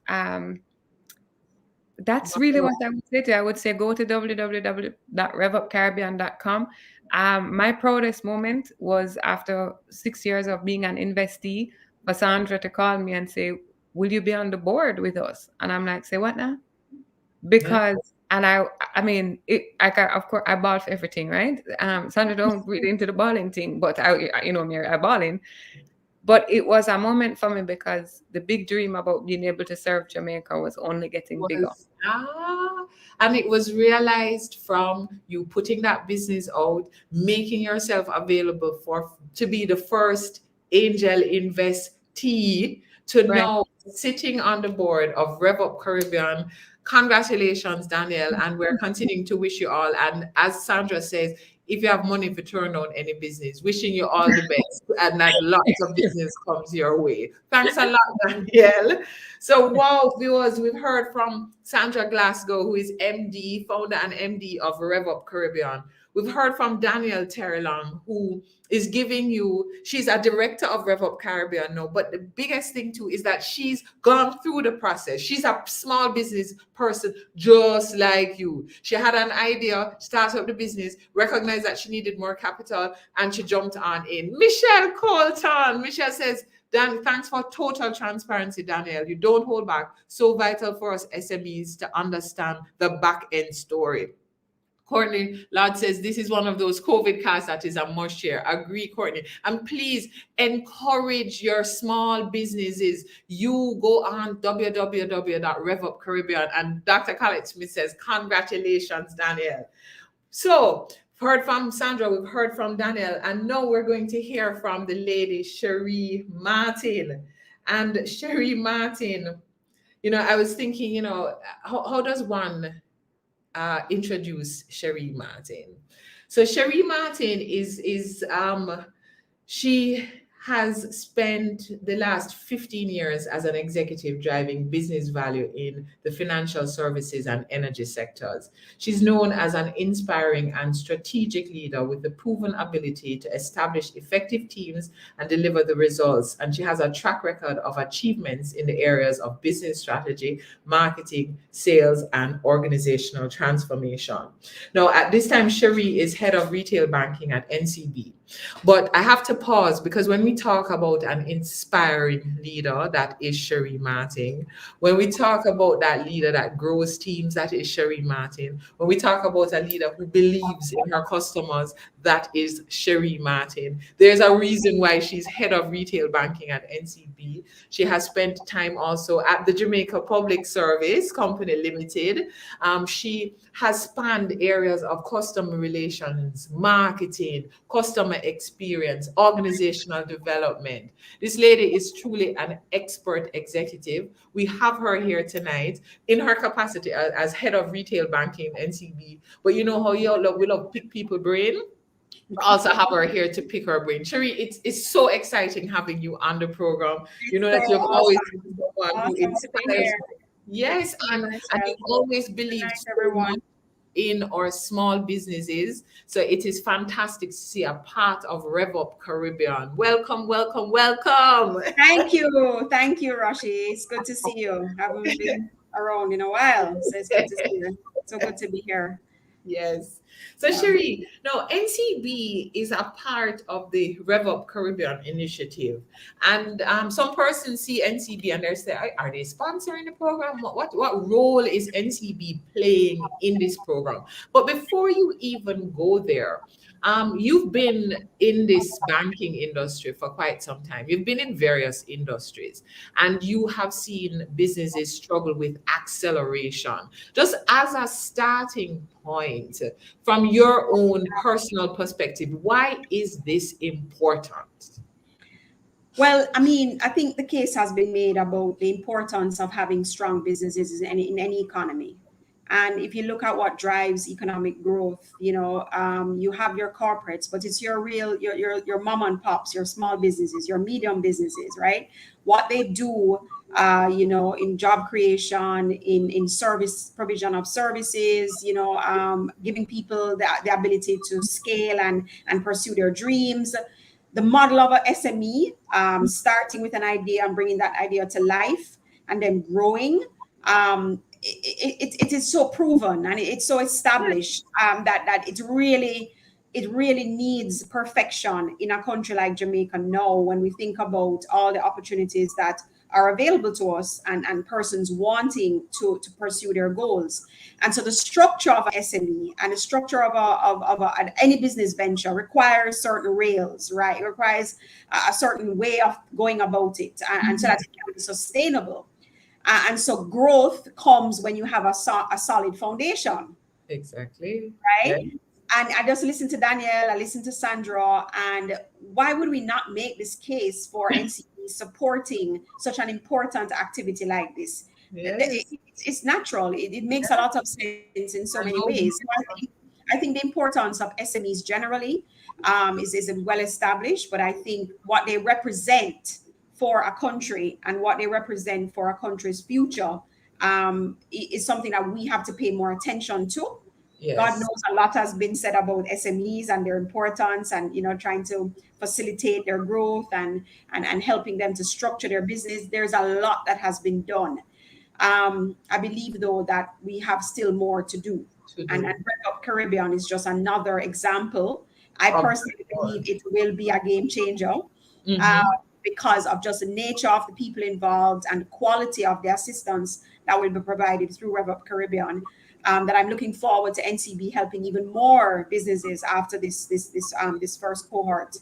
That's really what I would say to you. I would say go to www.revupcaribbean.com. My proudest moment was after 6 years of being an investee for Sandra to call me and say, will you be on the board with us? And I'm like, say what now? Because and I mean of course I ball for everything, right? Sandra don't read into the balling thing, but I balling. But it was a moment for me because the big dream about being able to serve Jamaica was only getting bigger. And it was realized from you putting that business out, making yourself available to be the first angel investee to now sitting on the board of RevUP Caribbean. Congratulations, Danielle, and we're continuing to wish you all. And as Sandra says, if you have money to turn on any business, wishing you all the best and that lots of business comes your way. Thanks a lot, Danielle. So, wow, viewers, we've heard from Sandra Glasgow, who is MD, founder and MD of RevUP Caribbean. We've heard from Danielle Terrelong, who is she's a director of RevUP Caribbean now, but the biggest thing too is that she's gone through the process. She's a small business person just like you. She had an idea, started up the business, recognized that she needed more capital, and she jumped on in. Michelle Colton. Michelle says, Dan, thanks for total transparency, Danielle. You don't hold back. So vital for us SMEs to understand the back end story. Courtney Lord says, this is one of those COVID casts that is a must share. Agree, Courtney. And please encourage your small businesses. You go on www.RevUP Caribbean. And Dr. Khaled Smith says, congratulations, Danielle. So, heard from Sandra, we've heard from Danielle, and now we're going to hear from the lady, Cherie Martin. And Cherie Martin, I was thinking, how does one introduce Cherie Martin? So Cherie Martin she has spent the last 15 years as an executive driving business value in the financial services and energy sectors. She's known as an inspiring and strategic leader with the proven ability to establish effective teams and deliver the results. And she has a track record of achievements in the areas of business strategy, marketing, sales, and organizational transformation. Now, at this time, Cherie is head of retail banking at NCB. But I have to pause because when we talk about an inspiring leader, that is Cherie Martin. When we talk about that leader that grows teams, that is Cherie Martin. When we talk about a leader who believes in her customers, that is Cherie Martin. There's a reason why she's head of retail banking at NCB. She has spent time also at the Jamaica Public Service Company Limited. She has spanned areas of customer relations, marketing, customer experience, organizational development. This lady is truly an expert executive. We have her here tonight in her capacity as head of retail banking NCB. But you know how we love pick people brain? We also have her here to pick her brain. Cherie, it's so exciting having you on the program. You know that you've always been someone who inspires. Yes, and you've always believed so much in our small businesses. So it is fantastic to see a part of RevUP Caribbean. Welcome, welcome, welcome. Thank you, Rashi. It's good to see you. Haven't been around in a while, so it's good to see you. So good to be here. Yes. So Cherie, now NCB is a part of the RevUP Caribbean initiative, and some persons see NCB and they say, are they sponsoring the program? What role is NCB playing in this program? But before you even go there, you've been in this banking industry for quite some time. You've been in various industries, and you have seen businesses struggle with acceleration. Just as a starting point, from your own personal perspective, why is this important? Well, I mean, I think the case has been made about the importance of having strong businesses in any economy. And if you look at what drives economic growth, you have your corporates, but it's your mom and pops, your small businesses, your medium businesses, right? What they do, in job creation, in service provision of services, giving people the ability to scale and pursue their dreams. The model of a SME, starting with an idea and bringing that idea to life and then growing. It is so proven and it's so established that it really needs perfection in a country like Jamaica now, when we think about all the opportunities that are available to us and persons wanting to pursue their goals. And so the structure of an SME and the structure of any business venture requires certain rails, right? It requires a certain way of going about it, and so that it can be sustainable. And so growth comes when you have a solid foundation. Exactly. Right? Yeah. And I just listened to Danielle, I listened to Sandra, and why would we not make this case for NCB supporting such an important activity like this? Yes. It's natural. It makes a lot of sense in so many ways. So I think the importance of SMEs generally is well established, but I think what they represent for a country and what they represent for a country's future is something that we have to pay more attention to. Yes. God knows a lot has been said about SMEs and their importance and, trying to facilitate their growth and helping them to structure their business. There's a lot that has been done. I believe, though, that we have still more to do. And RevUP Caribbean is just another example. I personally believe it will be a game changer. Because of just the nature of the people involved and the quality of the assistance that will be provided through RevUP Caribbean, that I'm looking forward to NCB helping even more businesses after this first cohort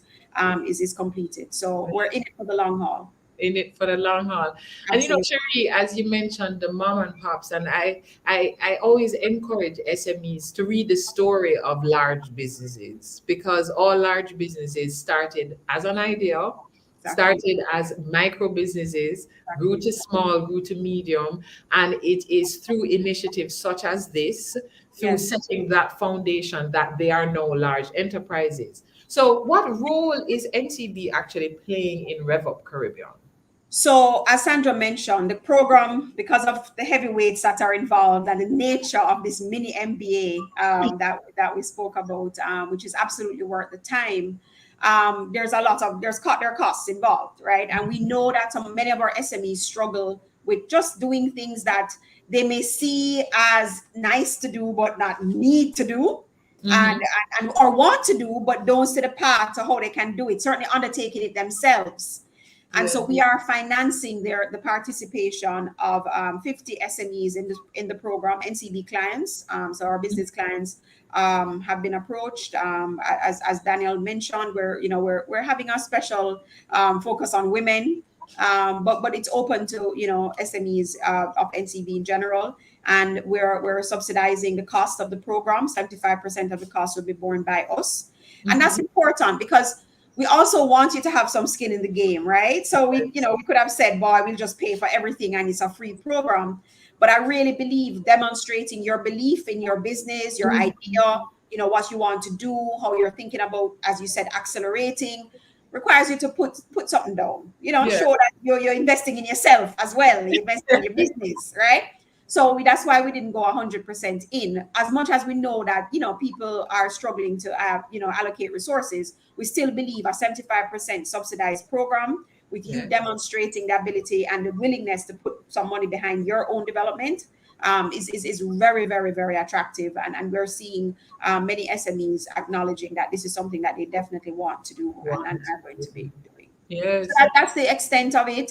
is completed. So we're in it for the long haul. In it for the long haul. Absolutely. And Cherie, as you mentioned, the mom and pops, and I always encourage SMEs to read the story of large businesses, because all large businesses started as an idea, started as micro businesses, grew to small, grew to medium, and it is through initiatives such as this, through setting that foundation, that they are now large enterprises. So what role is NCB actually playing in RevUP Caribbean? So as Sandra mentioned, the program, because of the heavyweights that are involved and the nature of this mini MBA that we spoke about, which is absolutely worth the time, there are costs involved, right? And we know that many of our SMEs struggle with just doing things that they may see as nice to do but not need to do, and or want to do but don't see the path to how they can do it, certainly undertaking it themselves. And so we are financing the participation of 50 SMEs in the program, NCB clients. So our business clients have been approached. As Daniel mentioned, we're having a special focus on women, but it's open to SMEs of NCB in general. And we're subsidizing the cost of the program. 75% of the cost will be borne by us, and that's important because we also want you to have some skin in the game, right? So we could have said, boy, we'll just pay for everything and it's a free program. But I really believe demonstrating your belief in your business, your idea, what you want to do, how you're thinking about, as you said, accelerating, requires you to put something down, show that you're investing in yourself as well, you're investing in your business, right? So that's why we didn't go 100% in. As much as we know that, people are struggling to, allocate resources, we still believe a 75% subsidized program with you demonstrating the ability and the willingness to put some money behind your own development is very, very, very attractive. And we're seeing many SMEs acknowledging that this is something that they definitely want to do and are going to be doing. Yes. So that's the extent of it.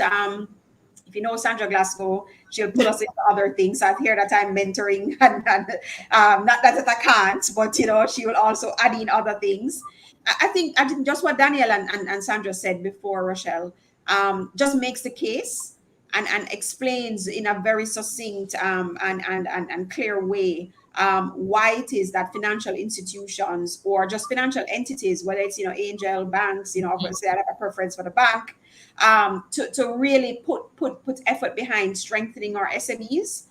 If you know Sandra Glasgow, she'll put us into other things. I hear that I'm mentoring, and not that I can't, but she will also add in other things. I think just what Daniel and Sandra said before, Rochelle, just makes the case and explains in a very succinct and clear way why it is that financial institutions or just financial entities, whether it's angel banks, obviously I have a preference for the bank, to really put effort behind strengthening our SMEs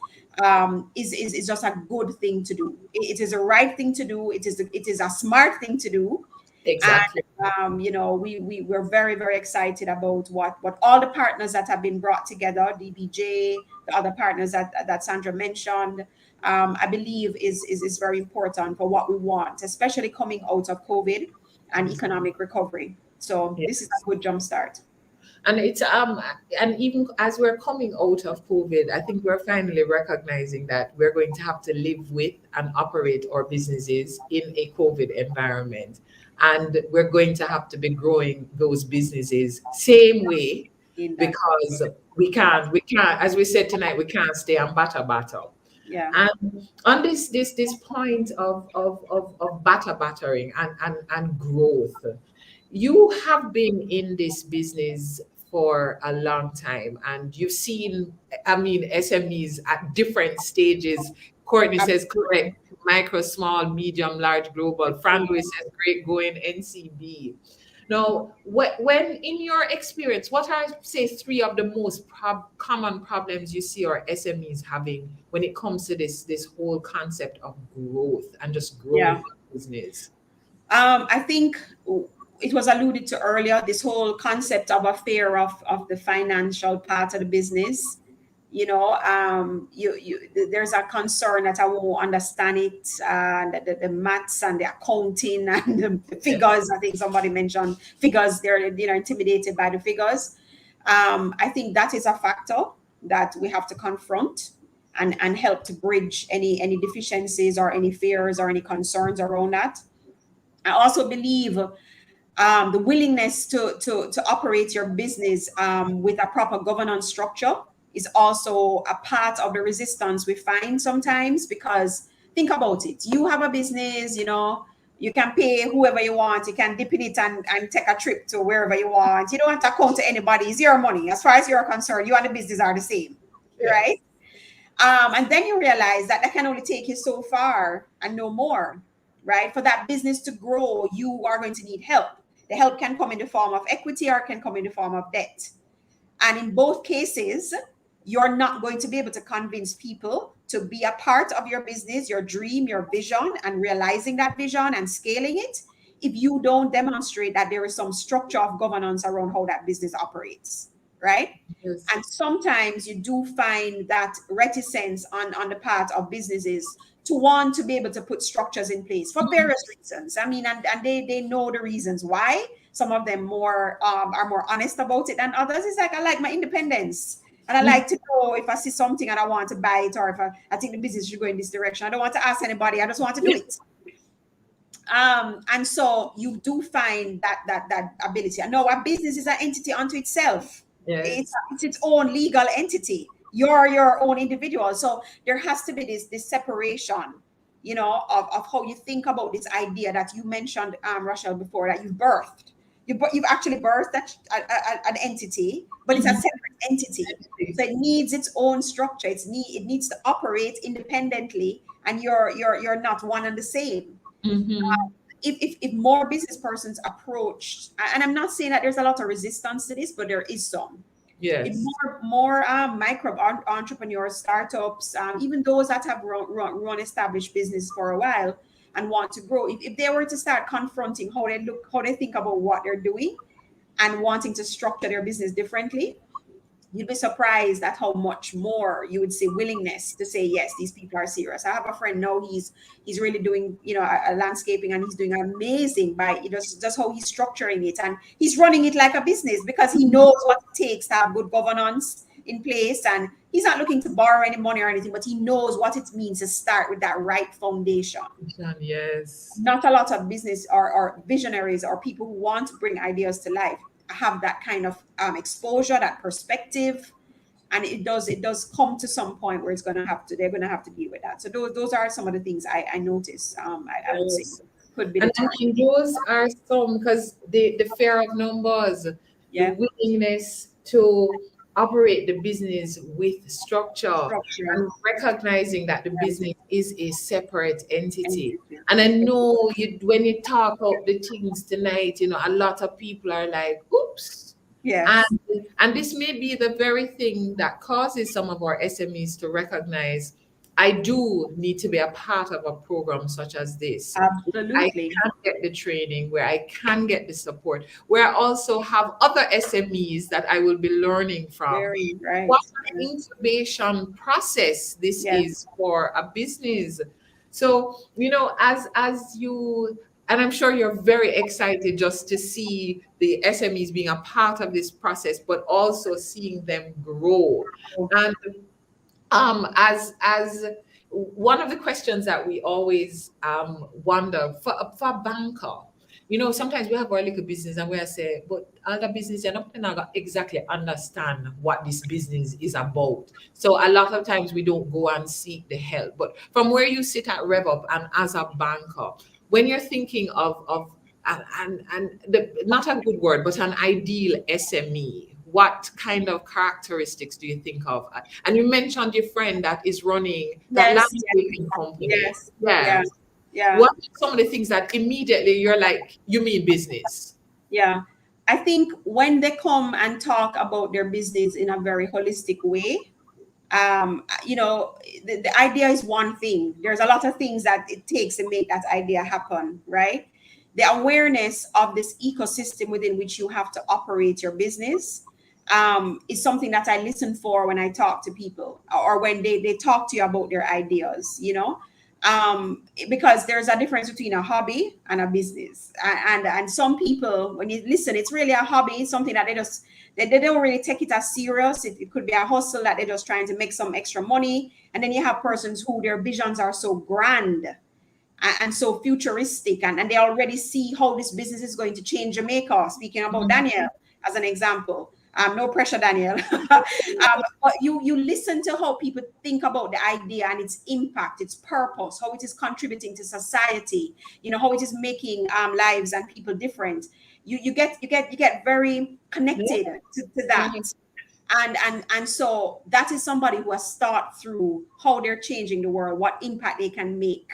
is just a good thing to do. It is a right thing to do. It is a smart thing to do. Exactly. And we're very, very excited about what all the partners that have been brought together, DBJ, the other partners that Sandra mentioned, I believe is very important for what we want, especially coming out of COVID and economic recovery. So this is a good jumpstart. And it's and even as we're coming out of COVID, I think we're finally recognizing that we're going to have to live with and operate our businesses in a COVID environment. And we're going to have to be growing those businesses same way, because we can't, as we said tonight, we can't stay on batter. Yeah. And on this point of battering and growth, you have been in this business for a long time, and you've seen, SMEs at different stages. Courtney says correct, micro, small, medium, large, global. Frank Louis says great going, NCB. Now, when in your experience, what are, say, three of the most common problems you see our SMEs having when it comes to this whole concept of growth and just growing the business? I think it was alluded to earlier, this whole concept of a fear of the financial part of the business. There's a concern that I won't understand it, the maths and the accounting and the figures. I think somebody mentioned figures. They're intimidated by the figures. I think that is a factor that we have to confront and help to bridge any deficiencies or any fears or any concerns around that. I also believe the willingness to operate your business with a proper governance structure is also a part of the resistance we find sometimes, because think about it. You have a business, you can pay whoever you want. You can dip in it and take a trip to wherever you want. You don't have to account to anybody. It's your money. As far as you're concerned, you and the business are the same, right? And then you realize that can only take you so far and no more, right? For that business to grow, you are going to need help. The help can come in the form of equity or can come in the form of debt. And in both cases, you're not going to be able to convince people to be a part of your business, your dream, your vision, and realizing that vision and scaling it if you don't demonstrate that there is some structure of governance around how that business operates, right? Yes. And sometimes you do find that reticence on the part of businesses to want to be able to put structures in place for various reasons. And they know the reasons why. Some of them are more honest about it than others. It's like, I like my independence. And I like to know if I see something and I want to buy it, or if I think the business should go in this direction. I don't want to ask anybody. I just want to do it. And so you do find that ability. I know a business is an entity unto itself. Yes. It's its own legal entity. You're your own individual. So there has to be this separation, of how you think about this idea that you mentioned, Rochelle, before, that you've birthed. You've actually birthed an entity, but it's a separate entity. So it needs its own structure. It needs to operate independently, and you're not one and the same. If more business persons approached, and I'm not saying that there's a lot of resistance to this, but there is some. Yes. If more micro entrepreneurs, startups, even those that have run established business for a while and want to grow, if they were to start confronting how they think about what they're doing and wanting to structure their business differently, you'd be surprised at how much more you would see willingness to say, yes, these people are serious. I have a friend now, he's really doing, a landscaping, and he's doing amazing by just how he's structuring it, and he's running it like a business because he knows what it takes to have good governance in place, and he's not looking to borrow any money or anything, but he knows what it means to start with that right foundation. Yes. Not a lot of business or visionaries or people who want to bring ideas to life have that kind of exposure, that perspective, and it does come to some point where they're going to have to deal with that. So those are some of the things I notice. I would say could be. And I think those are some, because the fear of numbers, yeah, the willingness to operate the business with structure, and recognizing that the business is a separate entity. And I know when you talk about the things tonight, a lot of people are like, oops. Yes. And this may be the very thing that causes some of our SMEs to recognize, I do need to be a part of a program such as this. Absolutely. I can get the training, where I can get the support, where I also have other SMEs that I will be learning from. Very right. What an incubation process this is for a business. So, as you, and I'm sure you're very excited just to see the SMEs being a part of this process, but also seeing them grow. And as one of the questions that we always wonder for a banker, sometimes we have our little business and we say, but other business, you're not gonna exactly understand what this business is about. So a lot of times we don't go and seek the help. But from where you sit at RevUP and as a banker, when you're thinking of not a good word, but an ideal SME, what kind of characteristics do you think of? And you mentioned your friend that is running that landscaping company. Yeah. What are some of the things that immediately you're like, you mean business? Yeah. I think when they come and talk about their business in a very holistic way, the idea is one thing. There's a lot of things that it takes to make that idea happen, right? The awareness of this ecosystem within which you have to operate your business is something that I listen for when I talk to people, or when they talk to you about their ideas, because there's a difference between a hobby and a business. And some people, when you listen, it's really a hobby, something that they don't really take it as serious. It could be a hustle that they're just trying to make some extra money. And then you have persons who their visions are so grand and so futuristic, and they already see how this business is going to change Jamaica. Speaking about Daniel as an example. No pressure, Daniel. But you listen to how people think about the idea and its impact, its purpose, how it is contributing to society, how it is making lives and people different. You get very connected to that. And so that is somebody who has thought through how they're changing the world, what impact they can make.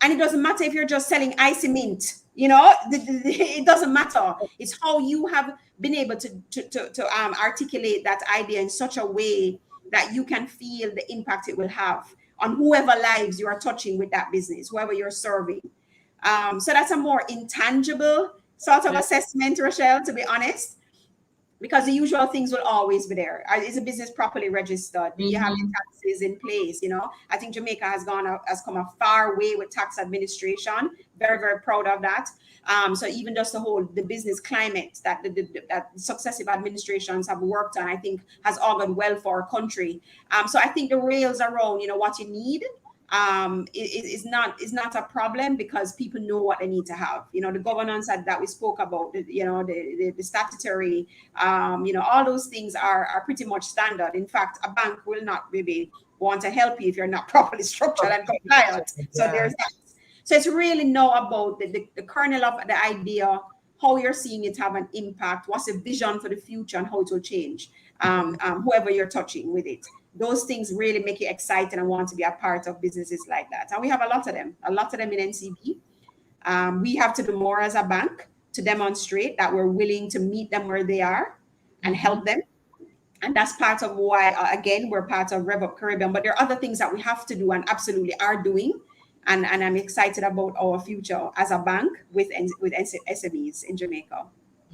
And it doesn't matter if you're just selling icy mint, it doesn't matter. It's how you have been able to articulate that idea in such a way that you can feel the impact it will have on whoever lives you are touching with that business, whoever you're serving. So that's a more intangible sort of assessment, Rochelle, to be honest, because the usual things will always be there. Is a business properly registered? Do you have the taxes in place? I think Jamaica has come a far way with tax administration. Very, very proud of that. So even just the business climate that that successive administrations have worked on, I think has augured well for our country. So I think the rails around, what you need is not a problem, because people know what they need to have. The governance that we spoke about, the statutory, all those things are pretty much standard. In fact, a bank will not maybe want to help you if you're not properly structured and compliant. So there's that. So it's really now about the kernel of the idea, how you're seeing it have an impact, what's the vision for the future, and how it will change whoever you're touching with it. Those things really make you excited and want to be a part of businesses like that. And we have a lot of them in NCB. We have to do more as a bank to demonstrate that we're willing to meet them where they are and help them. And that's part of why, again, we're part of RevUP Caribbean. But there are other things that we have to do and absolutely are doing. And I'm excited about our future as a bank with SMEs in Jamaica.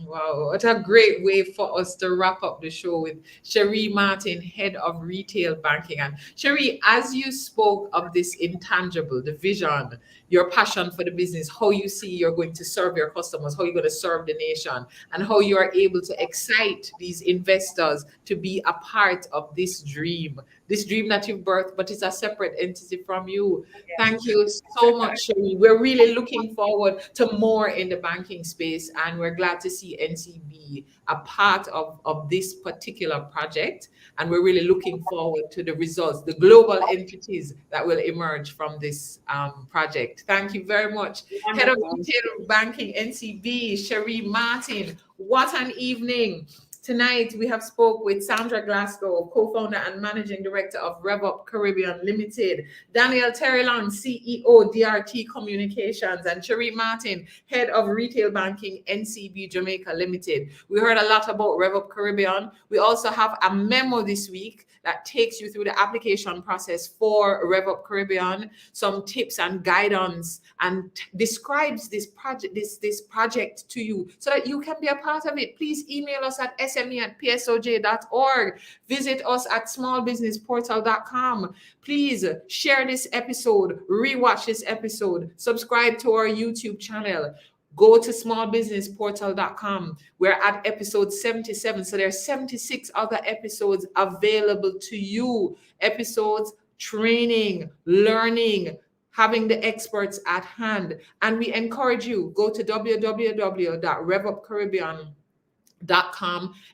Wow, what a great way for us to wrap up the show with Cherie Martin, Head of Retail Banking. And Cherie, as you spoke of this intangible, the vision, your passion for the business, how you see you're going to serve your customers, how you're going to serve the nation, and how you are able to excite these investors to be a part of this dream that you've birthed, but it's a separate entity from you. Thank you so much, Cherie. We're really looking forward to more in the banking space, and we're glad to see NCB a part of this particular project. And we're really looking forward to the results, the global entities that will emerge from this project. Thank you very much. Head of Retail Banking, NCB, Cherie Martin. What an evening. Tonight, we have spoke with Sandra Glasgow, co-founder and managing director of RevUP Caribbean Limited, Daniel Terrelon, CEO, DRT Communications, and Cherie Martin, head of retail banking, NCB Jamaica Limited. We heard a lot about RevUP Caribbean. We also have a memo this week that takes you through the application process for RevUP Caribbean, some tips and guidance, and describes this project to you so that you can be a part of it. Please email us at sme@psoj.org. Visit us at smallbusinessportal.com. Please share this episode, rewatch this episode, subscribe to our YouTube channel. Go to smallbusinessportal.com. We're at episode 77. So there are 76 other episodes available to you. Episodes, training, learning, having the experts at hand. And we encourage you, go to www.revupcaribbean.com.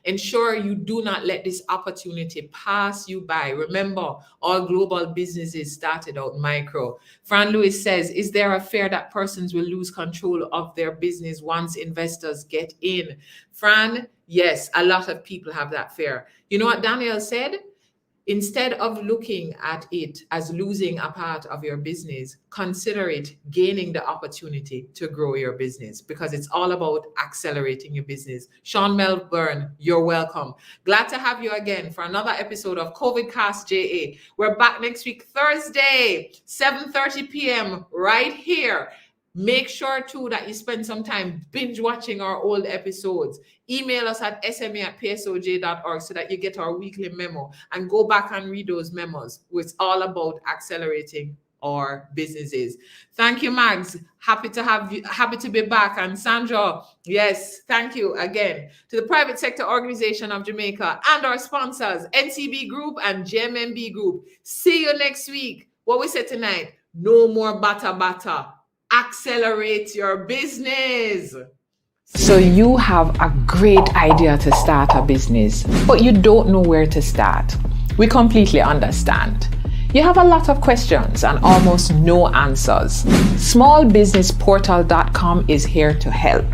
Ensure you do not let this opportunity pass you by. Remember, all global businesses started out micro. Fran Lewis says, is there a fear that persons will lose control of their business once investors get in? Fran, yes, a lot of people have that fear. You know what Daniel said? Instead of looking at it as losing a part of your business, consider it gaining the opportunity to grow your business, because it's all about accelerating your business. Sean Melbourne, you're welcome. Glad to have you again for another episode of CovidCastJa. We're back next week, Thursday, 7:30 p.m. right here. Make sure too that you spend some time binge watching our old episodes. Email us at sme@psoj.org so that you get our weekly memo and go back and read those memos. It's all about accelerating our businesses. Thank you, Mags. Happy to have you, happy to be back. And Sandra, yes, thank you again to the private sector organization of Jamaica and our sponsors, NCB Group and JMMB Group. See you next week. What we said tonight, no more bata. Accelerate your business. So you have a great idea to start a business, but you don't know where to start. We completely understand. You have a lot of questions and almost no answers. Smallbusinessportal.com is here to help.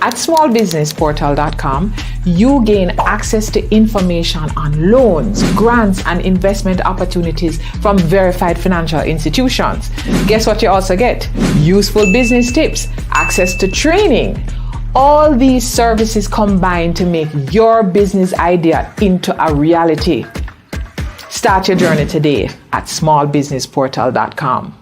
At smallbusinessportal.com, you gain access to information on loans, grants, and investment opportunities from verified financial institutions. Guess what you also get? Useful business tips, access to training. All these services combine to make your business idea into a reality. Start your journey today at smallbusinessportal.com.